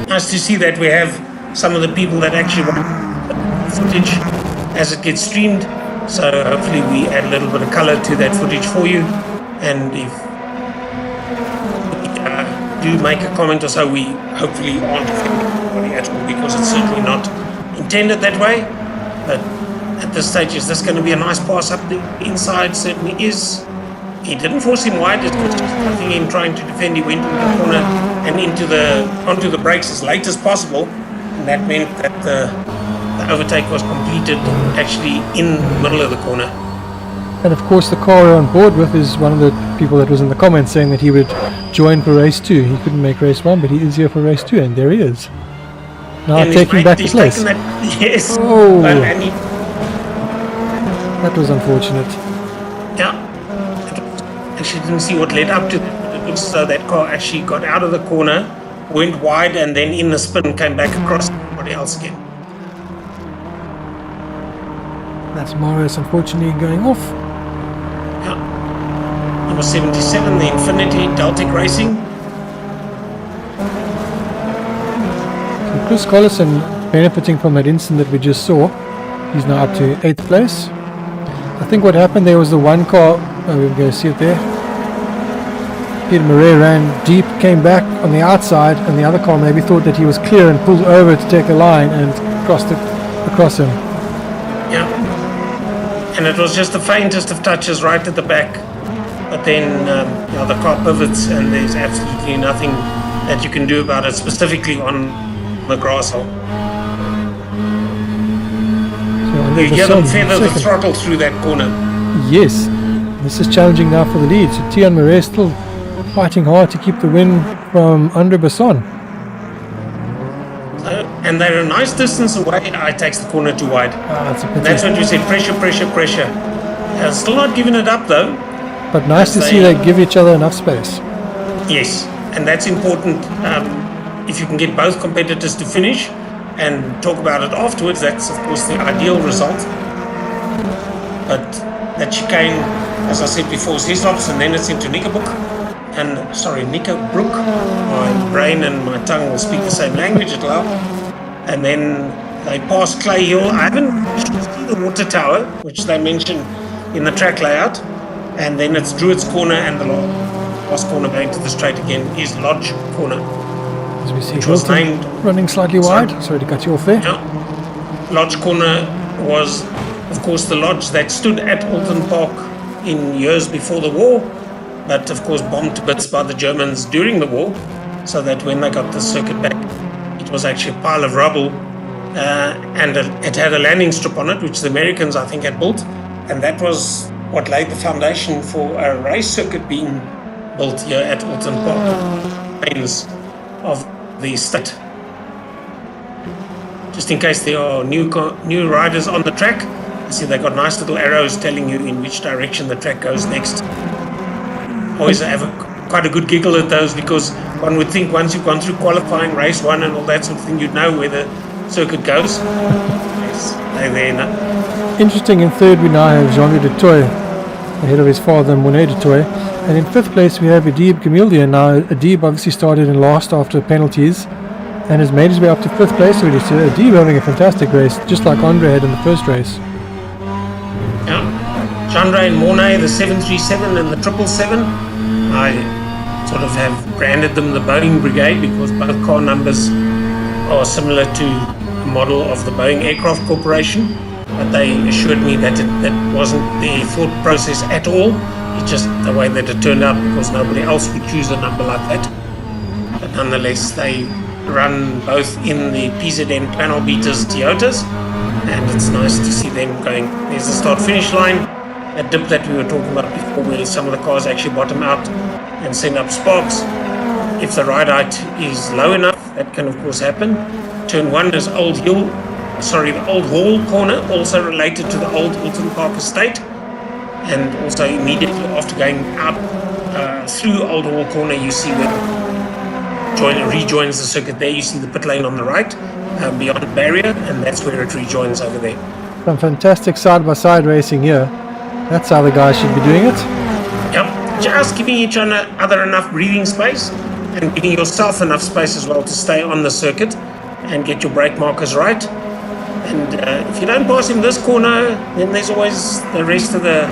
Nice to see that we have some of the people that actually want footage as it gets streamed. So hopefully we add a little bit of color to that footage for you. And if do make a comment or so, we hopefully aren't offending anybody at all, because it's certainly not intended that way. But at this stage, is this going to be a nice pass up the inside? Certainly is. He didn't force him wide. It was just nothing in trying to defend. He went into the corner and onto the brakes as late as possible, and that meant that the overtake was completed actually in the middle of the corner. And of course the car we're on board with is one of the people that was in the comments saying that he would join for race 2. He couldn't make race 1, but he is here for race 2, and there he is. Now and taking back the place. Yes. Oh, and that was unfortunate. Yeah. Actually didn't see what led up to that, but it looks as though that car actually got out of the corner, went wide, and then in the spin came back across everybody else again. That's Marius unfortunately going off. Yeah. Number 77, the Infinity Deltic Racing. So Chris Collison benefiting from that incident that we just saw. He's now up to 8th place. I think what happened there was the one car, we're going to see it there. Peter Murray ran deep, came back on the outside, and the other car maybe thought that he was clear and pulled over to take a line and crossed it across him. Yeah. And it was just the faintest of touches right at the back. But then the car pivots, and there's absolutely nothing that you can do about it, specifically on the grass hole. You hear them feather the throttle through that corner. Yes. This is challenging now for the lead. So Tian Murray still fighting hard to keep the win from Andre Besson. And they're a nice distance away. I takes the corner too wide. That's what you say, pressure, pressure, pressure. Still not giving it up though. But nice to see they give each other enough space. Yes, and that's important. If you can get both competitors to finish and talk about it afterwards, that's of course the ideal result. But that chicane, as I said before, is Hislop's, and then it's into Knickerbrook. Knickerbrook. My brain and my tongue will speak the same language at love. And then they pass Clay Hill. I haven't seen the water tower, which they mentioned in the track layout. And then it's Druids Corner, and the last corner going to the straight again is Lodge Corner. As we see Oulton running slightly wide. Sorry to cut you off there. Yeah. Lodge Corner was, of course, the lodge that stood at Oulton Park in years before the war, but of course bombed to bits by the Germans during the war, so that when they got the circuit back, it was actually a pile of rubble, and it had a landing strip on it, which the Americans, I think, had built, and that was what laid the foundation for a race circuit being built here at Oulton Park, plains of the state. Just in case there are new riders on the track, you see they got nice little arrows telling you in which direction the track goes next. Always have quite a good giggle at those, because one would think once you've gone through qualifying, race 1 and all that sort of thing, you'd know where the circuit goes. Yes, they're there now. Interesting, in 3rd we now have Jean-Louis de Toy, ahead of his father Monet de Toy. And in 5th place we have Adib Camildia. Now Adib obviously started in last after penalties and has made his way up to 5th place already. So Adib having a fantastic race, just like Andre had in the first race. Yeah, Jean-Ray and Monet, the 737 and the 777. I sort of have branded them the Boeing Brigade, because both car numbers are similar to a model of the Boeing Aircraft Corporation. But they assured me that that wasn't their thought process at all. It's just the way that it turned out, because nobody else would choose a number like that. But nonetheless, they run both in the PZN panel beaters Toyotas, and it's nice to see them going. There's the start-finish line, a dip that we were talking about before, where some of the cars actually bottom out and send up sparks. if the ride height is low enough, that can of course happen. Turn 1 is the Old Hall corner, also related to the old Oulton Park estate. And also immediately after going out through Old Hall corner, you see where rejoins the circuit there. You see the pit lane on the right, beyond the barrier, and that's where it rejoins over there. Some fantastic side-by-side racing here. That's how the guys should be doing it. Yep, just giving each other enough breathing space and giving yourself enough space as well to stay on the circuit and get your brake markers right. And if you don't pass him this corner, then there's always the rest of the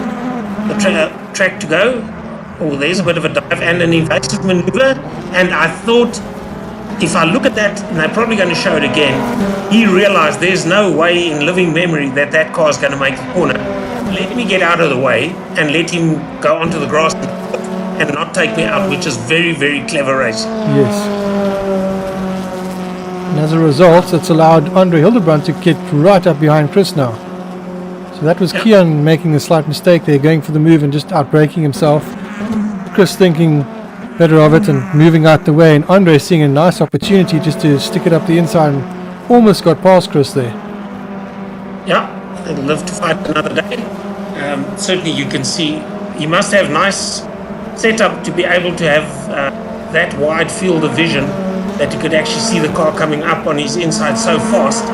track to go. Oh, there's a bit of a dive and an evasive maneuver. And I thought, if I look at that, and they're probably going to show it again, he realized there's no way in living memory that car is going to make the corner. Let me get out of the way and let him go onto the grass and not take me out, which is very, very clever race. Yes. And as a result, it's allowed Andre Hildebrand to get right up behind Chris now. So that was Kian making a slight mistake there, going for the move and just outbraking himself. Chris thinking better of it and moving out the way, and Andre seeing a nice opportunity just to stick it up the inside and almost got past Chris there. Yeah, they'll live to fight another day. Certainly you can see he must have nice setup to be able to have that wide field of vision that he could actually see the car coming up on his inside so fast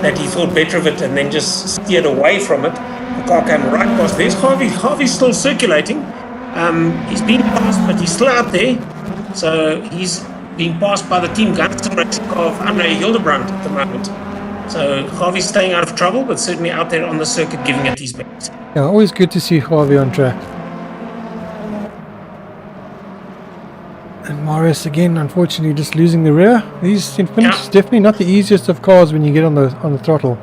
that he thought better of it and then just steered away from it. The car came right past. There's Harvey. Harvey's still circulating. He's been passed, but he's still out there. So he's being passed by the Team Gunston racing car of Andre Hildebrand at the moment. So Harvey's staying out of trouble, but certainly out there on the circuit giving it his best. Yeah, always good to see Harvey on track. And Morris again, unfortunately, just losing the rear. These Infinity's definitely not the easiest of cars when you get on the throttle.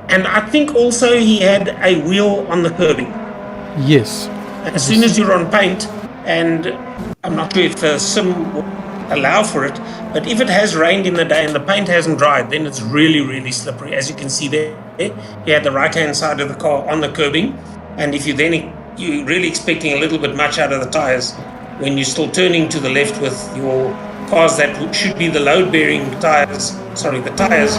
And I think also he had a wheel on the curbing. Yes. As soon as you're on paint, and I'm not sure if the sim will allow for it, but if it has rained in the day and the paint hasn't dried, then it's really, really slippery. As you can see there, you had the right-hand side of the car on the curbing, and if you're really expecting a little bit much out of the tires, when you're still turning to the left with your cars that should be the load-bearing tires, the tires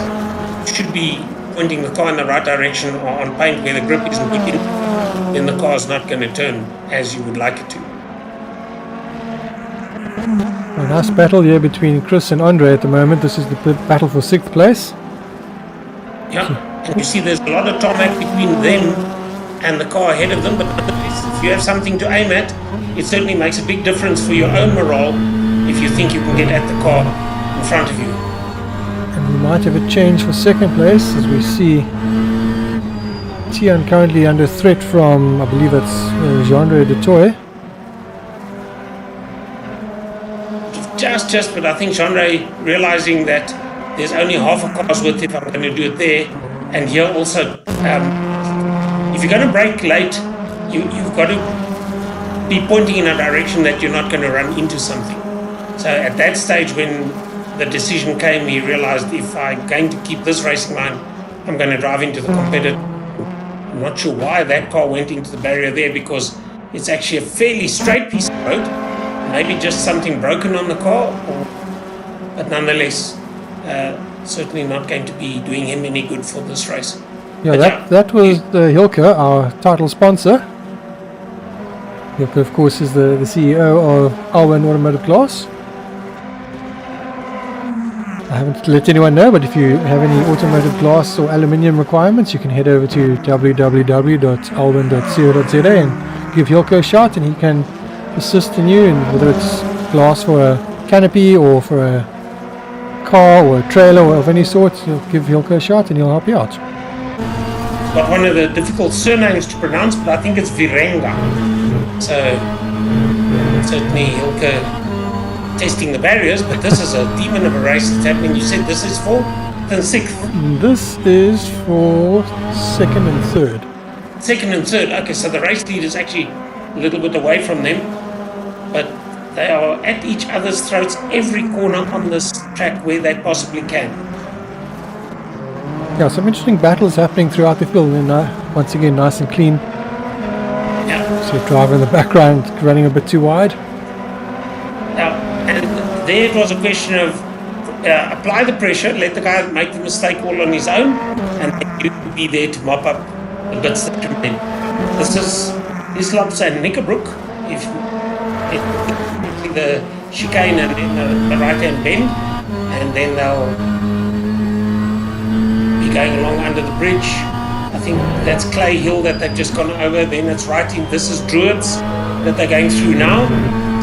should be pointing the car in the right direction or on paint where the grip isn't put in, then the car's not going to turn as you would like it to. A nice battle here between Chris and Andre at the moment. This is the battle for 6th place. Yeah, and you see there's a lot of tarmac between them and the car ahead of them, but if you have something to aim at, it certainly makes a big difference for your own morale if you think you can get at the car in front of you. And we might have a change for 2nd place as we see Tian currently under threat from, I believe it's Jean-Ray Detoy. Just, but I think Jean-Ray realizing that there's only half a car's width if I'm going to do it there, and here also, if you're going to brake late, you've got to be pointing in a direction that you're not going to run into something. So at that stage when the decision came, he realized if I'm going to keep this racing line, I'm going to drive into the competitor. I'm not sure why that car went into the barrier there, because it's actually a fairly straight piece of road. Maybe just something broken on the car, but nonetheless, certainly not going to be doing him any good for this race. Yeah, that was Hilke, our title sponsor. Hilke, of course, is the CEO of Alwin Automotive Glass. I haven't let anyone know, but if you have any automotive glass or aluminium requirements, you can head over to www.alwin.co.za and give Hilke a shot, and he can assist in you, and whether it's glass for a canopy or for a car or a trailer or of any sort, you'll give Hilke a shot and he'll help you out. Got one of the difficult surnames to pronounce, but I think it's Virenga. So certainly Hilke testing the barriers, but this is a demon of a race that's happening. You said this is 4th and 6th? This is for 2nd and 3rd. 2nd and 3rd, okay, so the race lead is actually a little bit away from them, but they are at each other's throats every corner on this track where they possibly can. Yeah, some interesting battles happening throughout the field, and once again nice and clean. Yeah. So driver in the background running a bit too wide. Now, and there it was a question of apply the pressure, let the guy make the mistake all on his own, and then you be there to mop up the bits that remain. This is Islops and Knickerbrook. If the chicane and then the right hand bend, and then they'll be going along under the bridge. I think that's Clay Hill that they've just gone over. Then it's right in, this is Druids that they're going through now.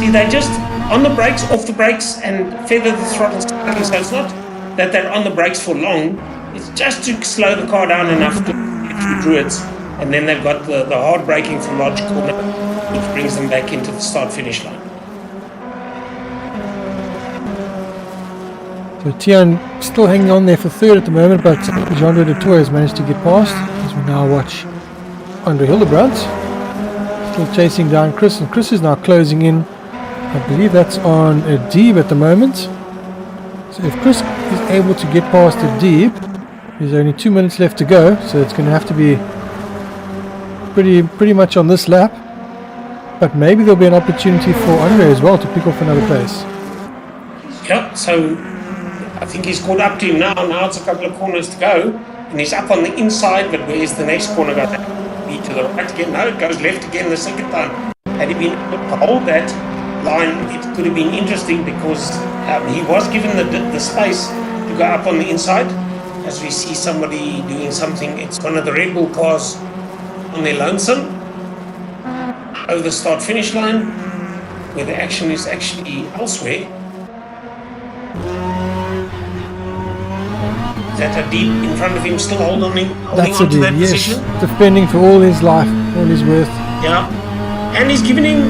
See, they just on the brakes, off the brakes, and feather the throttle slightly. So it's not that they're on the brakes for long. It's just to slow the car down enough to get through Druids. And then they've got the hard braking from Lodge Corner, which brings them back into the start-finish line. So Tian still hanging on there for third at the moment, but Jean-Louis du Toit has managed to get past as we now watch Andre Hildebrandt still chasing down Chris, and Chris is now closing in. I believe that's on a Deeb at the moment. So if Chris is able to get past a Deeb, there's only 2 minutes left to go, so it's going to have to be pretty much on this lap. But maybe there'll be an opportunity for Andre as well to pick off another place. Yeah, so I think he's caught up to him now. Now it's a couple of corners to go, and he's up on the inside, but where's the next corner going to be? To the right again? No, it goes left again the second time. Had he been able to hold that line, it could have been interesting, because he was given the space to go up on the inside. As we see somebody doing something, it's one of the Red Bull cars on their lonesome over the start-finish line, where the action is actually elsewhere. Is that a Deep in front of him, still holding on to that position? Defending for all his life, all his worth. Yeah, and he's giving him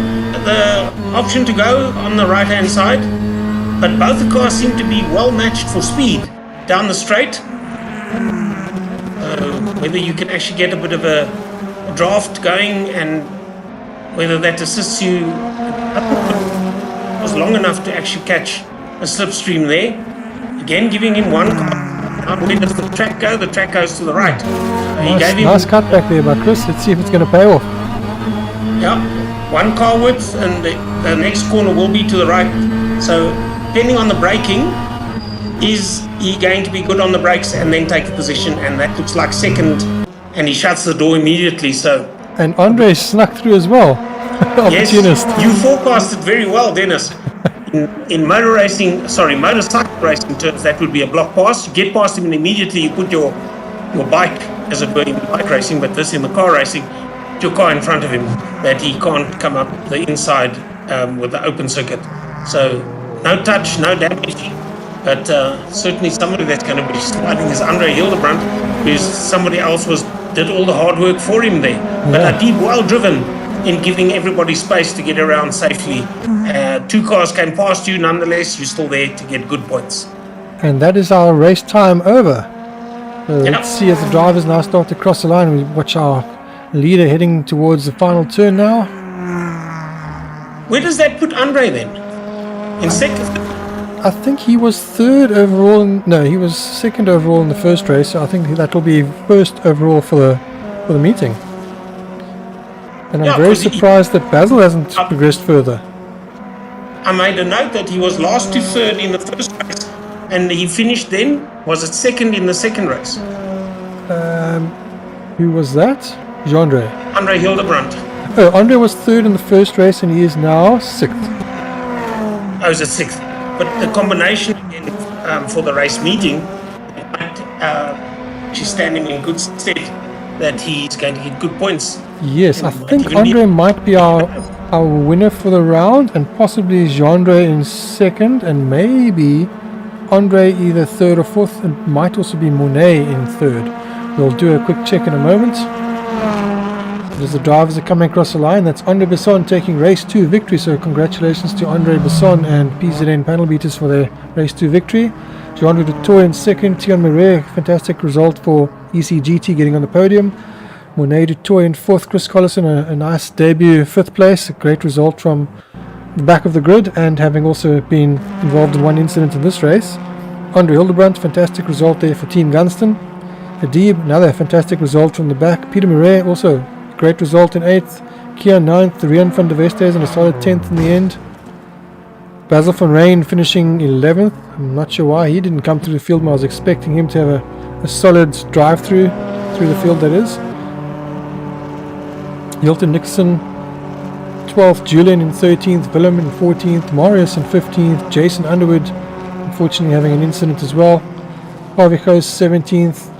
the option to go on the right-hand side, but both the cars seem to be well matched for speed down the straight. Whether you can actually get a bit of a draft going, and whether that assists you was long enough to actually catch a slipstream there. Again, giving him one car. Where does the track go? The track goes to the right. Nice cut back there by Chris. Let's see if it's going to pay off. Yeah, one car width, and the next corner will be to the right. So depending on the braking, is he going to be good on the brakes and then take the position? And that looks like second, and he shuts the door immediately. So and Andre snuck through as well. Opportunist. Yes, you forecasted very well, Dennis. In motorcycle racing terms, that would be a block pass. You get past him and immediately you put your bike, as it were, in bike racing, but this in the car racing, put your car in front of him, that he can't come up the inside with the open circuit. So no touch, no damage, but certainly somebody that's going to be sliding is Andre Hildebrandt, because somebody else did all the hard work for him there. But a deep, well driven in giving everybody space to get around safely. 2 cars came past you, nonetheless, you're still there to get good points. And that is our race time over. Let's see as the drivers now start to cross the line. We watch our leader heading towards the final turn now. Where does that put Andre then? In second? I think he was third overall. He was second overall in the first race. So I think that will be first overall for the meeting. And I'm very surprised that Basil hasn't progressed further. I made a note that he was last to third in the first race, and he finished then, was it second in the second race? Who was that? Andre Hildebrandt. Oh, Andre was third in the first race, and he is now sixth. Oh, is it sixth? But the combination again for the race meeting might actually stand him in good stead, that he's going to get good points. Yes, I think Andre might be our winner for the round, and possibly Jean-Andre in second, and maybe Andre either third or fourth, and might also be Monet in third. We'll do a quick check in a moment. As the drivers are coming across the line, that's Andre Besson taking race 2 victory, so congratulations to Andre Besson and PZN panel beaters for their race 2 victory. Jean-Louis du Toit in second, Tian Murray, fantastic result for ECGT getting on the podium. Monet du Toit in fourth, Chris Collison, a nice debut, 5th place, a great result from the back of the grid, and having also been involved in one incident in this race. Andre Hildebrandt, fantastic result there for Team Gunston. Hadib, another fantastic result from the back. Peter Murray, also great result in 8th. Kian 9th, Rian van der Vestes in a solid 10th in the end. Basil van Rijn finishing 11th. I'm not sure why he didn't come through the field. I was expecting him to have a solid drive through the field, that is. Hilton Nixon 12th, Julian in 13th, Willem in 14th, Marius in 15th, Jason Underwood unfortunately having an incident as well. Harvey Coast 17th,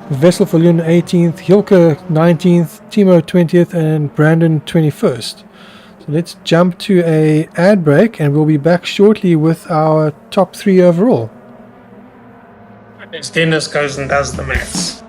Vessel Falun 18th, Hilke 19th, Timo 20th, and Brandon 21st. So let's jump to a ad break and we'll be back shortly with our top 3 overall. As Dennis goes and does the maths.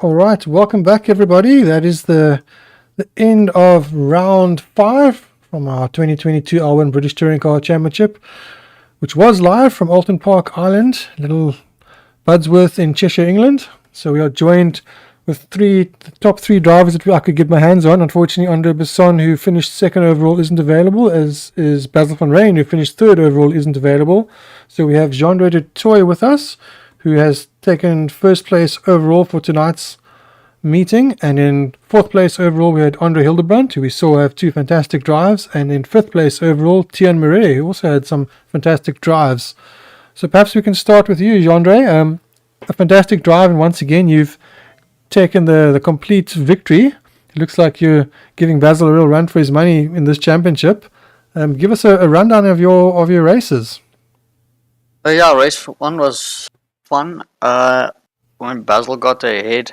All right, welcome back, everybody. That is the end of round 5 from our 2022 Alwin British Touring Car Championship, which was live from Oulton Park, Ireland, little Budsworth in Cheshire, England. So we are joined with the top 3 drivers that I could get my hands on. Unfortunately, Andre Besson, who finished 2nd overall, isn't available, as is Basil van Rijn, who finished 3rd overall, isn't available. So we have Jean-Andre de Toy with us, who has taken 1st place overall for tonight's meeting. And in 4th place overall, we had Andre Hildebrandt, who we saw have 2 fantastic drives. And in 5th place overall, Tian Murray, who also had some fantastic drives. So perhaps we can start with you, Jean-Andre. A fantastic drive, and once again, you've taken the complete victory. It looks like you're giving Basil a real run for his money in this championship. Give us a rundown of your races. Yeah, race 1 was fun. When Basil got ahead,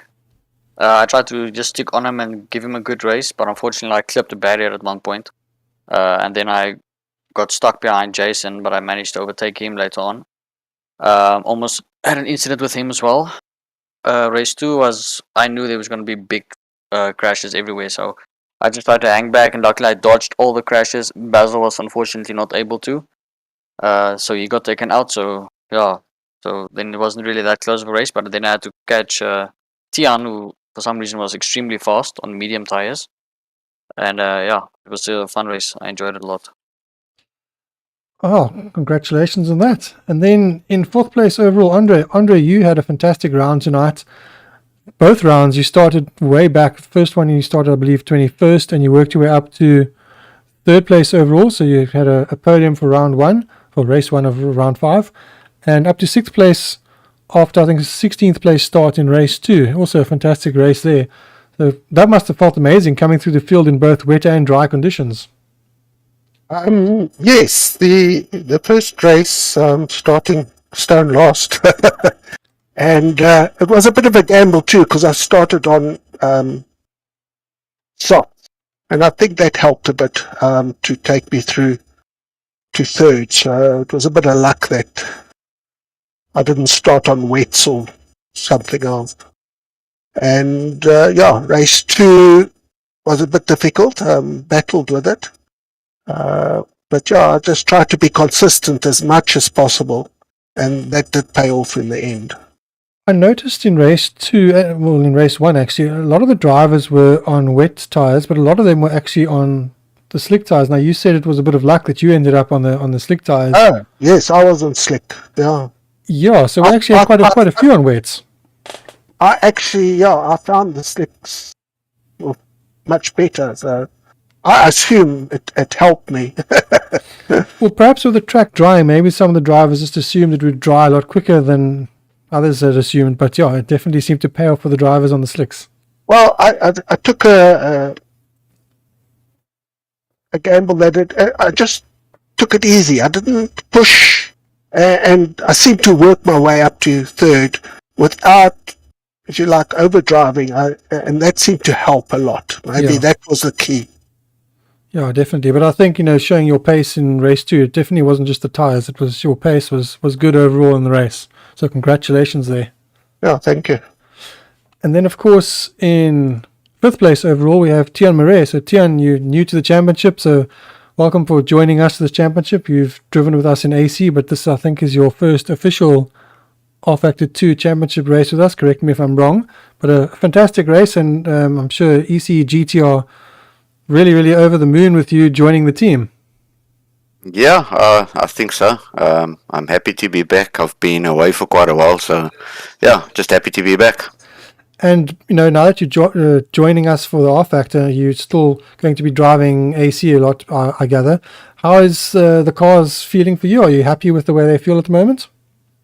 I tried to just stick on him and give him a good race, but unfortunately I clipped a barrier at one point. And then I got stuck behind Jason, but I managed to overtake him later on. Almost had an incident with him as well. Race 2 was, I knew there was going to be big crashes everywhere, so I just tried to hang back, and luckily I dodged all the crashes. Basil was unfortunately not able to, so he got taken out. So yeah, so then it wasn't really that close of a race, but then I had to catch Tian, who for some reason was extremely fast on medium tires, and yeah, it was a fun race. I enjoyed it a lot. Oh, congratulations on that. And then in 4th place overall, Andre, you had a fantastic round tonight. Both rounds, you started way back. The first one, you started, I believe, 21st, and you worked your way up to 3rd place overall. So you had a podium for round 1, for race 1 of round 5, and up to 6th place after, I think, 16th place start in race 2. Also a fantastic race there. So that must have felt amazing coming through the field in both wet and dry conditions. Yes, the first race, starting stone last, and it was a bit of a gamble too, because I started on soft, and I think that helped a bit to take me through to 3rd. So it was a bit of luck that I didn't start on wets or something else. And yeah, race 2 was a bit difficult. Battled with it. But yeah, I just tried to be consistent as much as possible, and that did pay off in the end. I noticed in race 2, well, in race 1 actually, a lot of the drivers were on wet tyres, but a lot of them were actually on the slick tyres. Now, you said it was a bit of luck that you ended up on the slick tyres. Oh, yes, I was on slick, yeah. Yeah, so we actually had quite a few on wets. I found the slicks much better, so I assume it helped me. Well, perhaps with the track drying, maybe some of the drivers just assumed it would dry a lot quicker than others had assumed. But yeah, it definitely seemed to pay off for the drivers on the slicks. Well, I took a gamble that I just took it easy. I didn't push, and I seemed to work my way up to 3rd without, if you like, overdriving. And that seemed to help a lot. Maybe that was the key. Yeah, definitely. But I think, showing your pace in race 2, it definitely wasn't just the tyres. It was your pace was good overall in the race. So congratulations there. Yeah, thank you. And then, of course, in 5th place overall, we have Tian Murray. So Tian, you're new to the championship, so welcome for joining us to this championship. You've driven with us in AC, but this, I think, is your first official R-Factor 2 championship race with us. Correct me if I'm wrong. But a fantastic race, and I'm sure EC GT are really, really over the moon with you joining the team. Yeah, I think so. I'm happy to be back. I've been away for quite a while, so yeah, just happy to be back. And, now that you're joining us for the R-Factor, you're still going to be driving AC a lot, I gather. How is the cars feeling for you? Are you happy with the way they feel at the moment?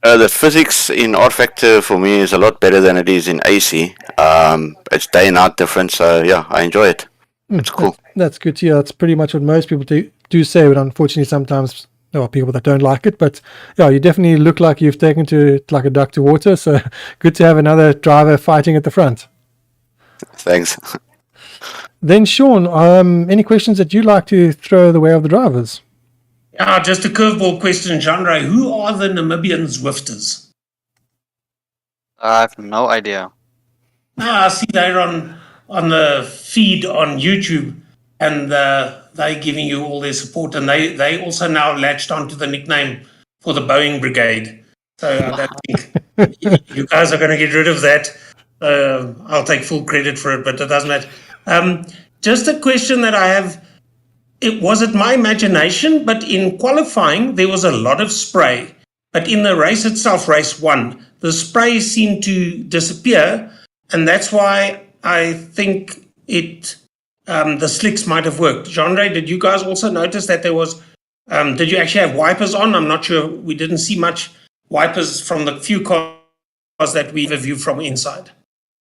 The physics in R-Factor for me is a lot better than it is in AC. It's day and night difference, so yeah, I enjoy it. It's cool. That's good to hear. That's pretty much what most people do say, but unfortunately sometimes there are people that don't like it. But yeah, you definitely look like you've taken to it like a duck to water, so good to have another driver fighting at the front. Thanks. Then Sean, any questions that you'd like to throw the way of the drivers? Yeah, just a curveball question, Jean-Andre. Who are the Namibian Zwifters? I have no idea. No, I see they're on the feed on YouTube, and they're giving you all their support, and they also now latched onto the nickname for the Boeing Brigade. So I don't think you guys are going to get rid of that. I'll take full credit for it, but it doesn't matter. Just a question that I have. Was it my imagination, but in qualifying, there was a lot of spray. But in the race itself, race 1, the spray seemed to disappear. And that's why I think the slicks might have worked. Genre, did you guys also notice that there was, did you actually have wipers on? I'm not sure. We didn't see much wipers from the few cars that we've viewed from inside.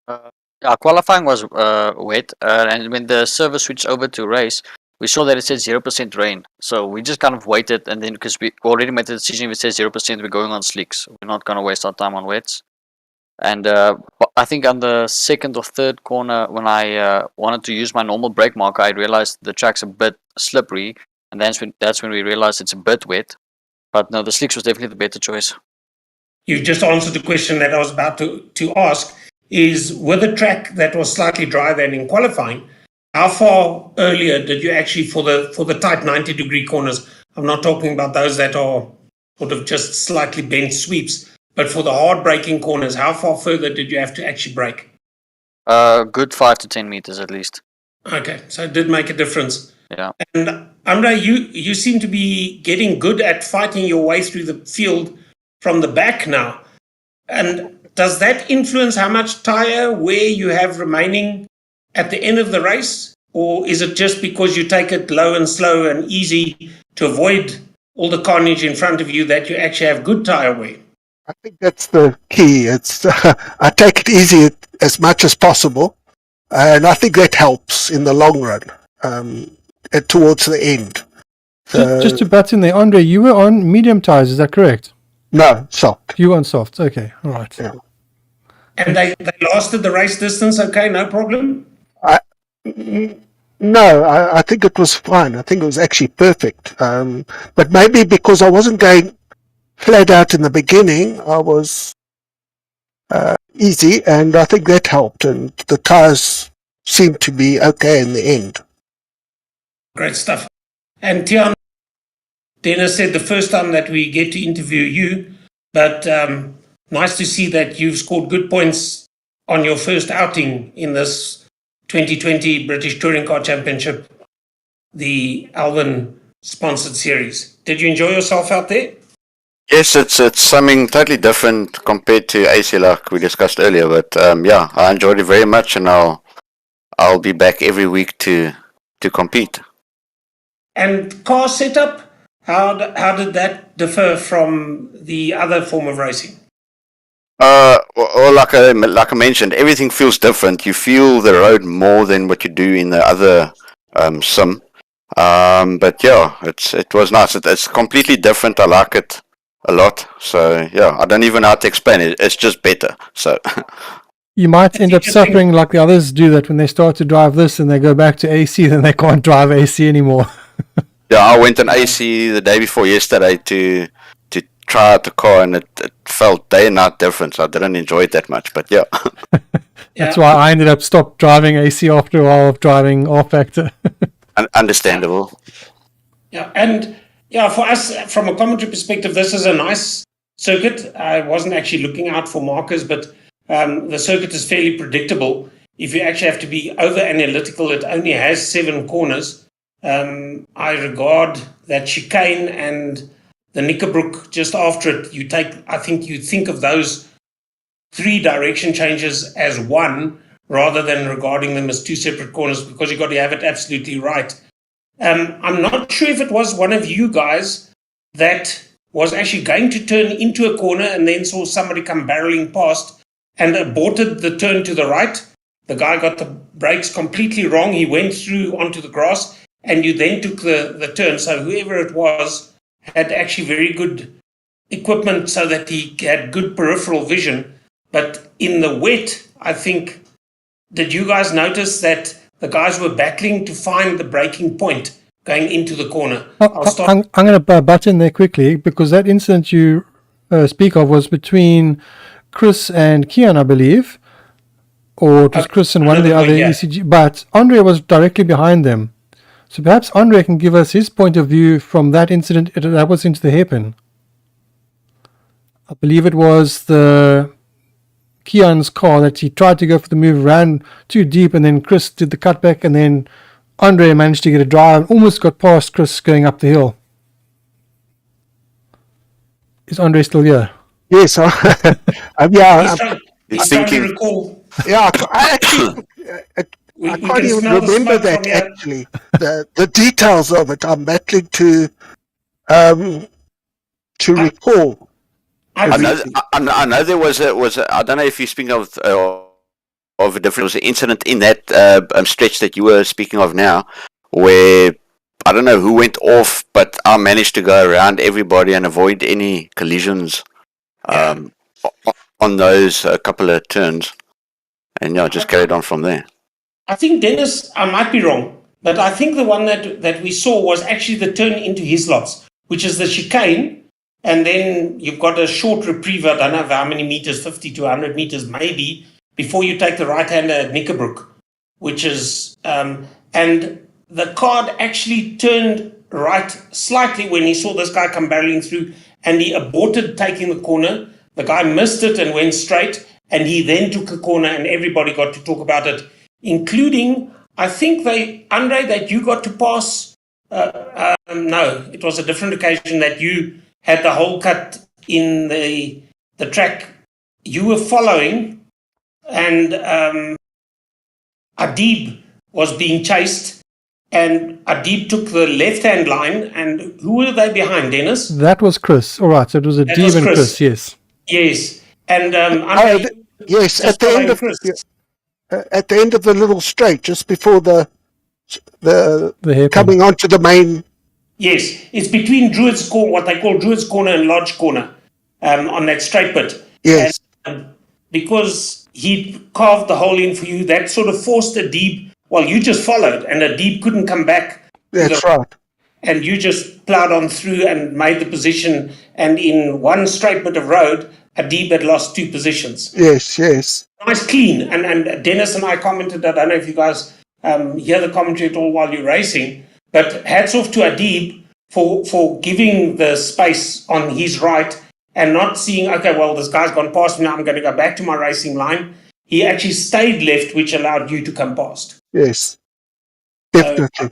Yeah, qualifying was wet, and when the server switched over to race, we saw that it said 0% rain. So we just kind of waited, and then because we already made the decision, if it says 0%, we're going on slicks. We're not going to waste our time on wets. And I think on the second or third corner, when I wanted to use my normal brake marker, I realized the track's a bit slippery, and that's when we realized it's a bit wet. But no, the slicks was definitely the better choice. You just answered the question that I was about to ask, is with a track that was slightly drier than in qualifying, how far earlier did you actually, for the tight 90-degree corners, I'm not talking about those that are sort of just slightly bent sweeps, but for the hard braking corners, how far further did you have to actually brake? Good 5 to 10 meters at least. Okay, so it did make a difference. Yeah. And Andre, you seem to be getting good at fighting your way through the field from the back now. And does that influence how much tire wear you have remaining at the end of the race? Or is it just because you take it low and slow and easy to avoid all the carnage in front of you that you actually have good tire wear? I think that's the key. It's I take it easy as much as possible, and I think that helps in the long run, towards the end. Just to butt in there, Andre, you were on medium tires, is that correct? No, soft. You were on soft, okay, all right. Yeah. And they lasted the race distance, okay, no problem? No, I think it was fine. I think it was actually perfect. But maybe because I wasn't going flat out in the beginning, I was easy, and I think that helped, and the tyres seemed to be okay in the end. Great stuff. And Tiaan, Dennis said the first time that we get to interview you, but nice to see that you've scored good points on your first outing in this 2020 British Touring Car Championship, the Alwin sponsored series. Did you enjoy yourself out there? Yes, it's something totally different compared to AC like we discussed earlier. But yeah, I enjoyed it very much, and I'll be back every week to compete. And car setup, how did that differ from the other form of racing? Well, like I mentioned, everything feels different. You feel the road more than what you do in the other sim. But yeah, it was nice. It's completely different. I like it a lot. So yeah, I don't even know how to explain it. It's just better. So you might end up suffering like the others do, that when they start to drive this and they go back to AC, then they can't drive AC anymore. Yeah, I went on AC the day before yesterday to try out the car, and it felt day and night difference. I didn't enjoy it that much, but yeah. That's why I ended up stopped driving AC after a while of driving R-Factor. Understandable. Yeah, and yeah, for us, from a commentary perspective, this is a nice circuit. I wasn't actually looking out for markers, but the circuit is fairly predictable. If you actually have to be over analytical, it only has 7 corners. I regard that chicane and the Knickerbrook just after it, I think you think of those 3 direction changes as one rather than regarding them as 2 separate corners, because you've got to have it absolutely right. I'm not sure if it was one of you guys that was actually going to turn into a corner and then saw somebody come barreling past and aborted the turn to the right. The guy got the brakes completely wrong. He went through onto the grass, and you then took the turn. So whoever it was had actually very good equipment so that he had good peripheral vision. But in the wet, I think, did you guys notice that the guys were battling to find the braking point going into the corner? I'm going to butt in there quickly, because that incident you speak of was between Chris and Kian, I believe. or it was Chris and one of the other ECG, but Andre was directly behind them. So perhaps Andre can give us his point of view from that incident that was into the hairpin. I believe it was the Keon's car that he tried to go for the move, ran too deep, and then Chris did the cutback, and then Andre managed to get a drive and almost got past Chris going up the hill. Is Andre still here? Yes, He's trying to recall. Yeah, I can't even remember that actually. The details of it, I'm battling to recall. I know there was I don't know if you're speaking of a different. There was an incident in that stretch that you were speaking of now, where I don't know who went off, but I managed to go around everybody and avoid any collisions on those couple of turns, and just carried on from there. I think Dennis, I might be wrong, but I think the one that we saw was actually the turn into his lots, which is the chicane, and then you've got a short reprieve, I don't know how many meters, 50 to 100 meters maybe, before you take the right-hander at Knickerbrook, which is, and the card actually turned right slightly when he saw this guy come barreling through, and he aborted taking the corner. The guy missed it and went straight, and he then took a corner, and everybody got to talk about it, including, I think Andre, that you got to pass, no, it was a different occasion that you had the hole cut in the track. You were following, and Adib was being chased, and Adib took the left-hand line, and who were they behind, Dennis? That was Chris. All right, so it was Adib and Chris, yes. Yes, and yes, at the end of the little straight, just before the coming onto the main. Yes, it's between Druid's Corner, what they call Druid's Corner and Lodge Corner, on that straight bit. Yes, and, because he carved the hole in for you, that sort of forced Adib. Well, you just followed, and Adib couldn't come back. That's right. And you just ploughed on through and made the position. And in one straight bit of road, Adib had lost 2 positions. Yes, yes. Nice clean. And Dennis and I commented, I don't know if you guys hear the commentary at all while you're racing, but hats off to Adib for giving the space on his right and not seeing, okay, well, this guy's gone past me, now I'm going to go back to my racing line. He actually stayed left, which allowed you to come past. Yes, definitely.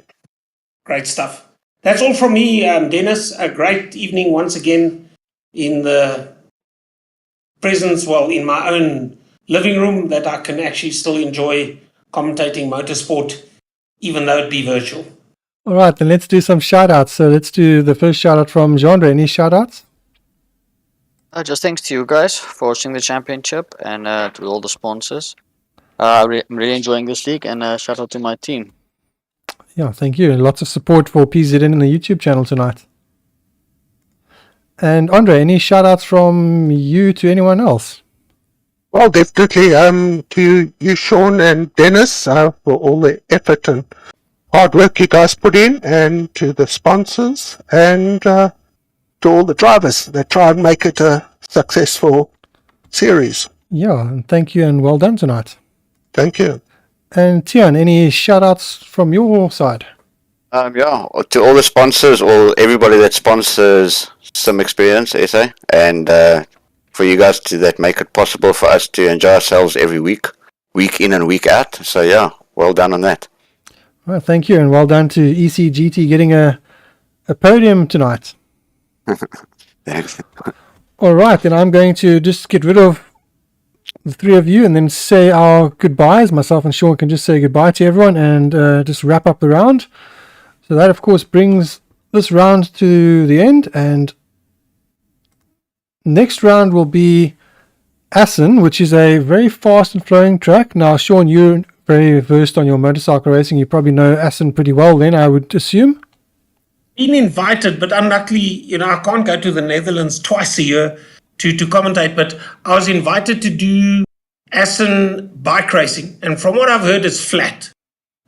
Great stuff. That's all from me, Dennis. A great evening once again in the presence, in my own living room that I can actually still enjoy commentating motorsport, even though it be virtual. All right, then let's do some shout-outs. So let's do the first shout-out from Genre. Any shout-outs? Just thanks to you guys for watching the championship and to all the sponsors. I'm really enjoying this league, and shout out to my team. Yeah, thank you. Lots of support for PZN in the YouTube channel tonight. And Andre, any shout-outs from you to anyone else? Well, definitely to you, Sean and Dennis, for all the effort and hard work you guys put in, and to the sponsors, and to all the drivers that try and make it a successful series. Yeah, and thank you and well done tonight. Thank you. And Tian, any shout-outs from your side? To all the sponsors, or everybody that sponsors Sim Experience SA, and for you guys that make it possible for us to enjoy ourselves every week in and week out. So well done on that. Well, thank you, and well done to ECGT getting a podium tonight. Thanks. All right, then I'm going to just get rid of the 3 of you and then say our goodbyes. Myself and Sean can just say goodbye to everyone and just wrap up the round. So that, of course, brings this round to the end, and next round will be Assen, which is a very fast and flowing track. Now, Sean, you're very versed on your motorcycle racing. You probably know Assen pretty well then, I would assume. Been invited, but unluckily, I can't go to the Netherlands twice a year to commentate, but I was invited to do Assen bike racing. And from what I've heard, it's flat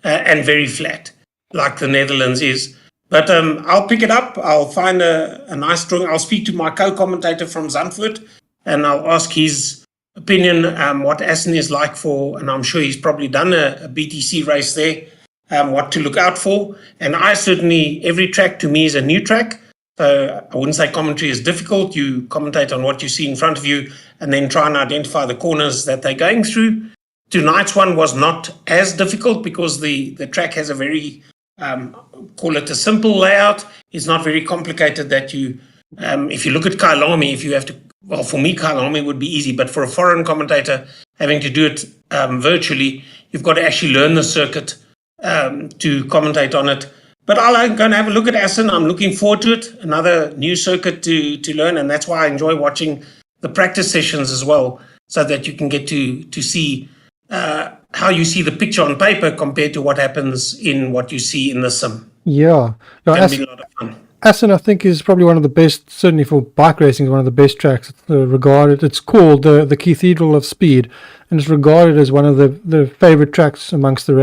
and very flat, like the Netherlands is. But I'll pick it up. I'll find a nice drawing. I'll speak to my co-commentator from Zandvoort, and I'll ask his opinion what Assen is like for, and I'm sure he's probably done a BTC race there, what to look out for. And I certainly, every track to me is a new track. So I wouldn't say commentary is difficult. You commentate on what you see in front of you and then try and identify the corners that they're going through. Tonight's one was not as difficult because the track has a very, call it a simple layout. It's not very complicated that you, if you look at Kailami, if you have to, well, for me, Kailami would be easy, but for a foreign commentator having to do it virtually, you've got to actually learn the circuit to commentate on it. But I'm going to have a look at Assen. I'm looking forward to it. Another new circuit to learn, and that's why I enjoy watching the practice sessions as well, so that you can get to see how you see the picture on paper compared to what happens in what you see in the sim. Yeah. No, It's going to be a lot of fun. Assen, I think, is probably one of the best, certainly for bike racing, is one of the best tracks. It's regarded, it's called the Cathedral of Speed, and it's regarded as one of the favorite tracks amongst the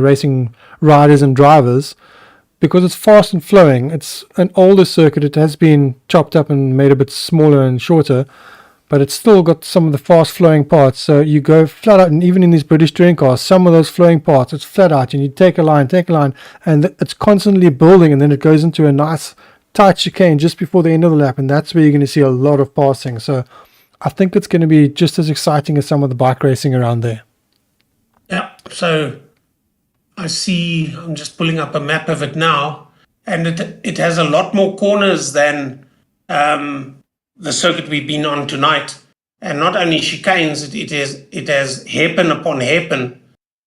racing riders and drivers because it's fast and flowing. It's an older circuit. It has been chopped up and made a bit smaller and shorter, but it's still got some of the fast flowing parts. So you go flat out, and even in these British touring cars, some of those flowing parts, it's flat out, and you take a line, and it's constantly building, and then it goes into a nice tight chicane just before the end of the lap, and that's where you're going to see a lot of passing. So I think it's going to be just as exciting as some of the bike racing around there. Yeah, so I see, I'm just pulling up a map of it now, and it has a lot more corners than the circuit we've been on tonight. And not only chicanes, it has hairpin upon hairpin.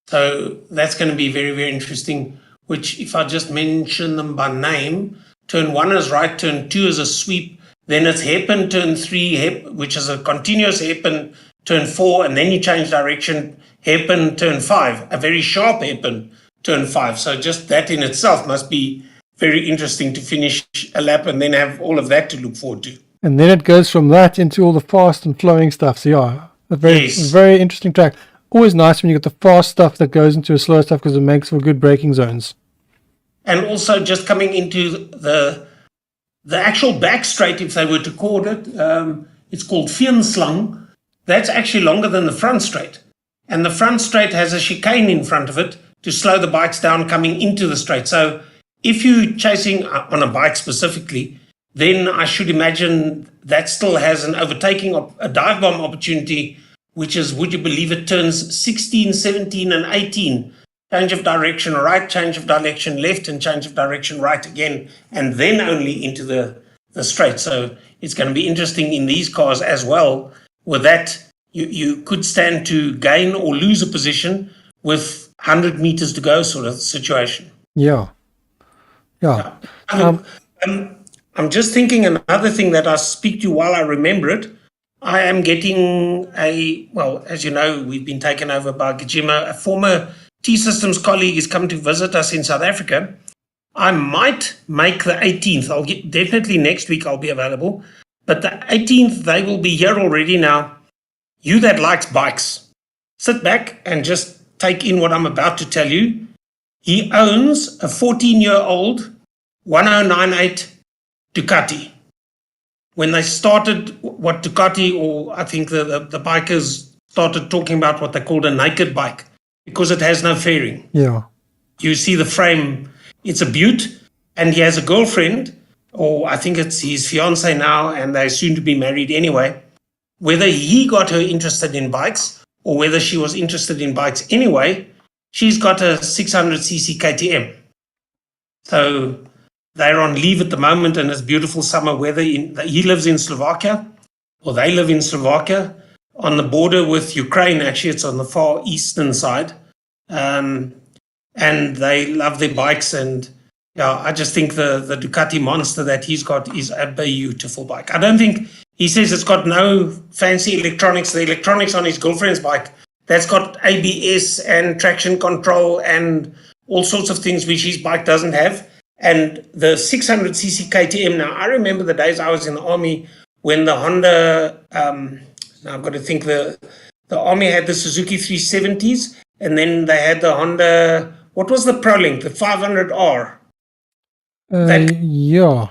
So that's going to be very, very interesting, which if I just mention them by name, turn 1 is right, turn 2 is a sweep, then it's hairpin, turn 3, which is a continuous hairpin, turn 4, and then you change direction, hairpin, turn 5, a very sharp hairpin, turn 5. So just that in itself must be very interesting to finish a lap and then have all of that to look forward to. And then it goes from that into all the fast and flowing stuff. So yeah, a very interesting track. Always nice when you get the fast stuff that goes into a slow stuff because it makes for good braking zones. And also just coming into the actual back straight, if they were to call it, it's called Vierenslang. That's actually longer than the front straight. And the front straight has a chicane in front of it to slow the bikes down coming into the straight. So if you're chasing on a bike specifically, then I should imagine that still has an overtaking, a dive bomb opportunity, which is, would you believe it, turns 16, 17, and 18. Change of direction right, change of direction left, and change of direction right again, and then only into the straight. So it's going to be interesting in these cars as well. With that, you could stand to gain or lose a position with 100 meters to go sort of situation. Yeah. I'm just thinking another thing that I speak to while I remember it. I am getting as you know, we've been taken over by Gajima. A former T-Systems colleague is coming to visit us in South Africa. I might make the 18th. Definitely next week I'll be available. But the 18th, they will be here already now. You that likes bikes, sit back and just take in what I'm about to tell you. He owns a 14-year-old 1098 Ducati. When they started what Ducati, or I think the bikers started talking about what they called a naked bike because it has no fairing. Yeah. You see the frame, it's a beaut, and he has a girlfriend, or I think it's his fiance now, and they're soon to be married anyway. Whether he got her interested in bikes or whether she was interested in bikes anyway, she's got a 600cc KTM. So they're on leave at the moment, and it's beautiful summer weather. He lives in Slovakia, or they live in Slovakia, on the border with Ukraine. Actually, it's on the far eastern side. And they love their bikes. And yeah, I just think the Ducati Monster that he's got is a beautiful bike. I don't think, he says it's got no fancy electronics. The electronics on his girlfriend's bike, that's got ABS and traction control and all sorts of things which his bike doesn't have. And the 600cc KTM, now I remember the days I was in the army when the Honda, now I've got to think, the army had the Suzuki 370s, and then they had the Honda, what was the ProLink, the 500R? Yeah.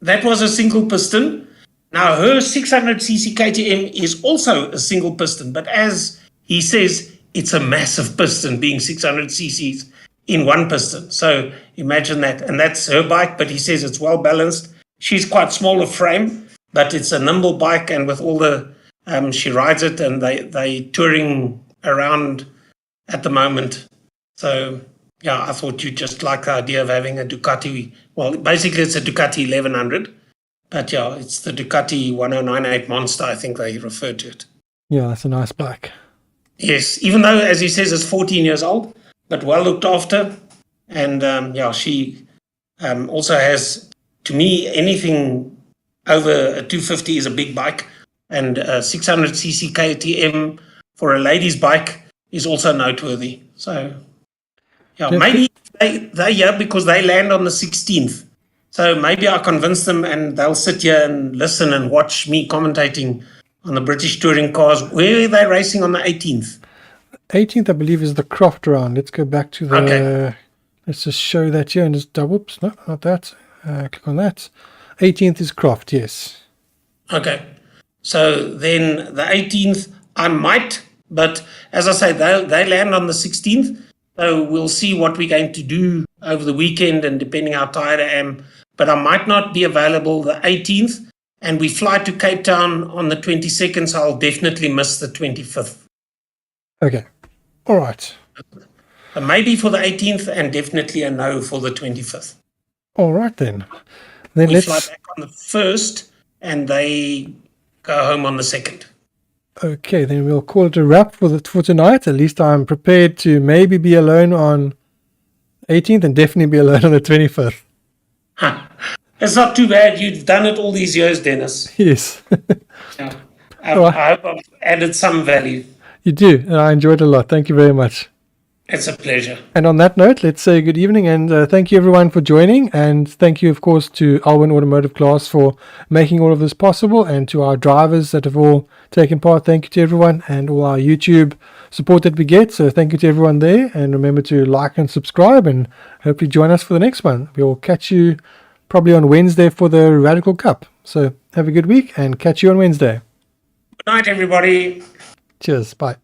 That was a single piston. Now, her 600cc KTM is also a single piston, but as he says, it's a massive piston being 600cc's in one piston. So imagine that. And that's her bike, but he says it's well balanced. She's quite small of frame, but it's a nimble bike, and with all the, she rides it, and they touring around at the moment. So, yeah, I thought you'd just like the idea of having a Ducati. Well, basically it's a Ducati 1100. But yeah, it's the Ducati 1098 Monster, I think they refer to it. Yeah, that's a nice bike. Yes, even though, as he says, it's 14 years old, but well looked after. And yeah, she also has, to me, anything over a 250 is a big bike. And 600cc KTM for a lady's bike is also noteworthy. So, yeah, maybe they're here because they land on the 16th. So maybe I convince them and they'll sit here and listen and watch me commentating on the British touring cars. Where are they racing on the 18th? 18th, I believe, is the Croft round. Let's go back to the... Okay. Let's just show that here and just double... Oops, no, not that. Click on that. 18th is Croft, yes. Okay. So then the 18th, I might, but as I say, they land on the 16th. So we'll see what we're going to do over the weekend and depending how tired I am. But I might not be available the 18th, and we fly to Cape Town on the 22nd, so I'll definitely miss the 25th. Okay. All right. Maybe for the 18th and definitely a no for the 25th. All right, then. Then We let's... fly back on the 1st, and they go home on the 2nd. Okay, then we'll call it a wrap for tonight. At least I'm prepared to maybe be alone on 18th and definitely be alone on the 25th. It's not too bad. You've done it all these years, Dennis. Yes. Yeah. I hope I've added some value. You do, and I enjoyed it a lot. Thank you very much. It's a pleasure. And on that note, let's say good evening and thank you everyone for joining, and thank you of course to Alwin Automotive Class for making all of this possible, and to our drivers that have all taken part. Thank you to everyone and all our YouTube support that we get. So thank you to everyone there, and remember to like and subscribe, and hopefully join us for the next one. We'll catch you probably on Wednesday for the Radical Cup. So have a good week and catch you on Wednesday. Good night, everybody. Cheers. Bye.